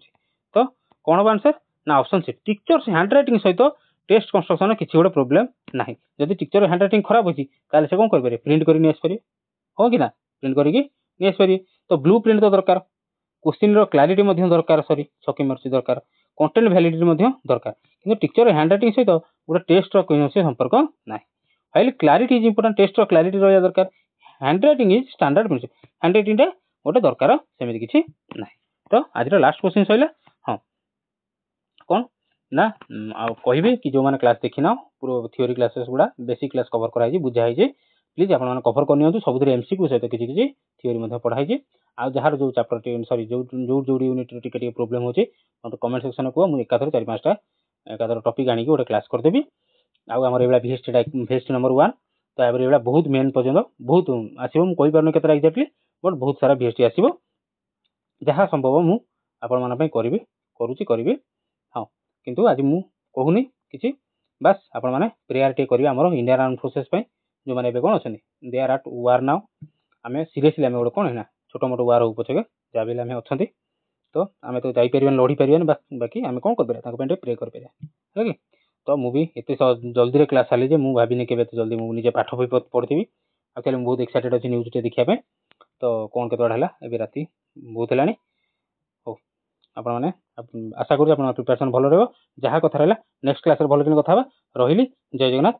तो कौन हम आंसर ना ऑप्शन सी टीचर्स हैंडराइटिंग सहित टेस्ट कंस्ट्रक्शन किसी गोटे प्रोब्लेम ना जदि टीचर हैंडराइटिंग खराब अच्छी ताले से कौन करेंगे प्रिंट कर हाँ कि ना प्रिंट करके तो ब्लू प्रिंट तो दरकार क्वेश्चन क्लारिटी दरकार सॉरी छकी मर्सी दरकार कंटेंट वैलिडिटी दरकार कि टीचर हैंडराइटिंग सहित गोटे टेस्ट कौन संपर्क ना फाइल clarity is important test clarity रहा दरकार handwriting is standard principle handwriting गोटे दरकार सेमती किसी ना तो आज लास्ट क्वेश्चन सर हाँ कौन ना कहि कि जो मैंने क्लास देखी ना पूरा थ्योरी क्लासेस गुड़ा बेसिक क्लास कवर कराई बुझाई प्लीज आप कवर करनी सब एमसीक्यू सहित किसी किसी थ्योरी पढ़ाई आ जार जो चैप्टर सॉरी जो जो जो यूनिट टे प्रोब्लेम होचे मतलब कमेंट सेक्शन को मुझे एकाथर 4-5टा एकाथर टॉपिक आनी गोटे क्लास करदेवी आउ आमर एभला VST नंबर 1 तो यापर एभला बहुत मेन पर्यंत बहुत आसीबो मु कहि परनो केतरा एक्जेक्टली बट बहुत सारा VST आसीबो जहाँ संभव मु आपण मन पई करिबि हाँ किंतु आज मु कहूनी किछि बस आपण माने प्रेयर टे करिवे हमर इंडियन आर्म फोर्सेस पई जो माने बे कोन अछनी they are at war now आमे सीरियसली आमे कोन है ना छोटो मोटो वार हो पछे जाबिले आमे अछंती तो आमे तो जाई परिबन लड़ी परिबन बाकी आमे कोन करबे ताको पेंटे प्रे कर पेरे ठीक है तो मु भी एते जल्दी रे क्लास आली जे मु भाबिनी केबे तो जल्दी मु निजे पाठ पढतिबी एक्चुअली मु बहुत एक्साइटेड अछि न्यूज़ टे देखिया पे तो कोन केतोड हला एबे राती बहुत हलानी हो आपण माने आशा करू आपण प्रिपरेशन भलो रहबो जहा कथा रहला नेक्स्ट क्लास रे भलो किन कथा रहिली जय जगन्नाथ।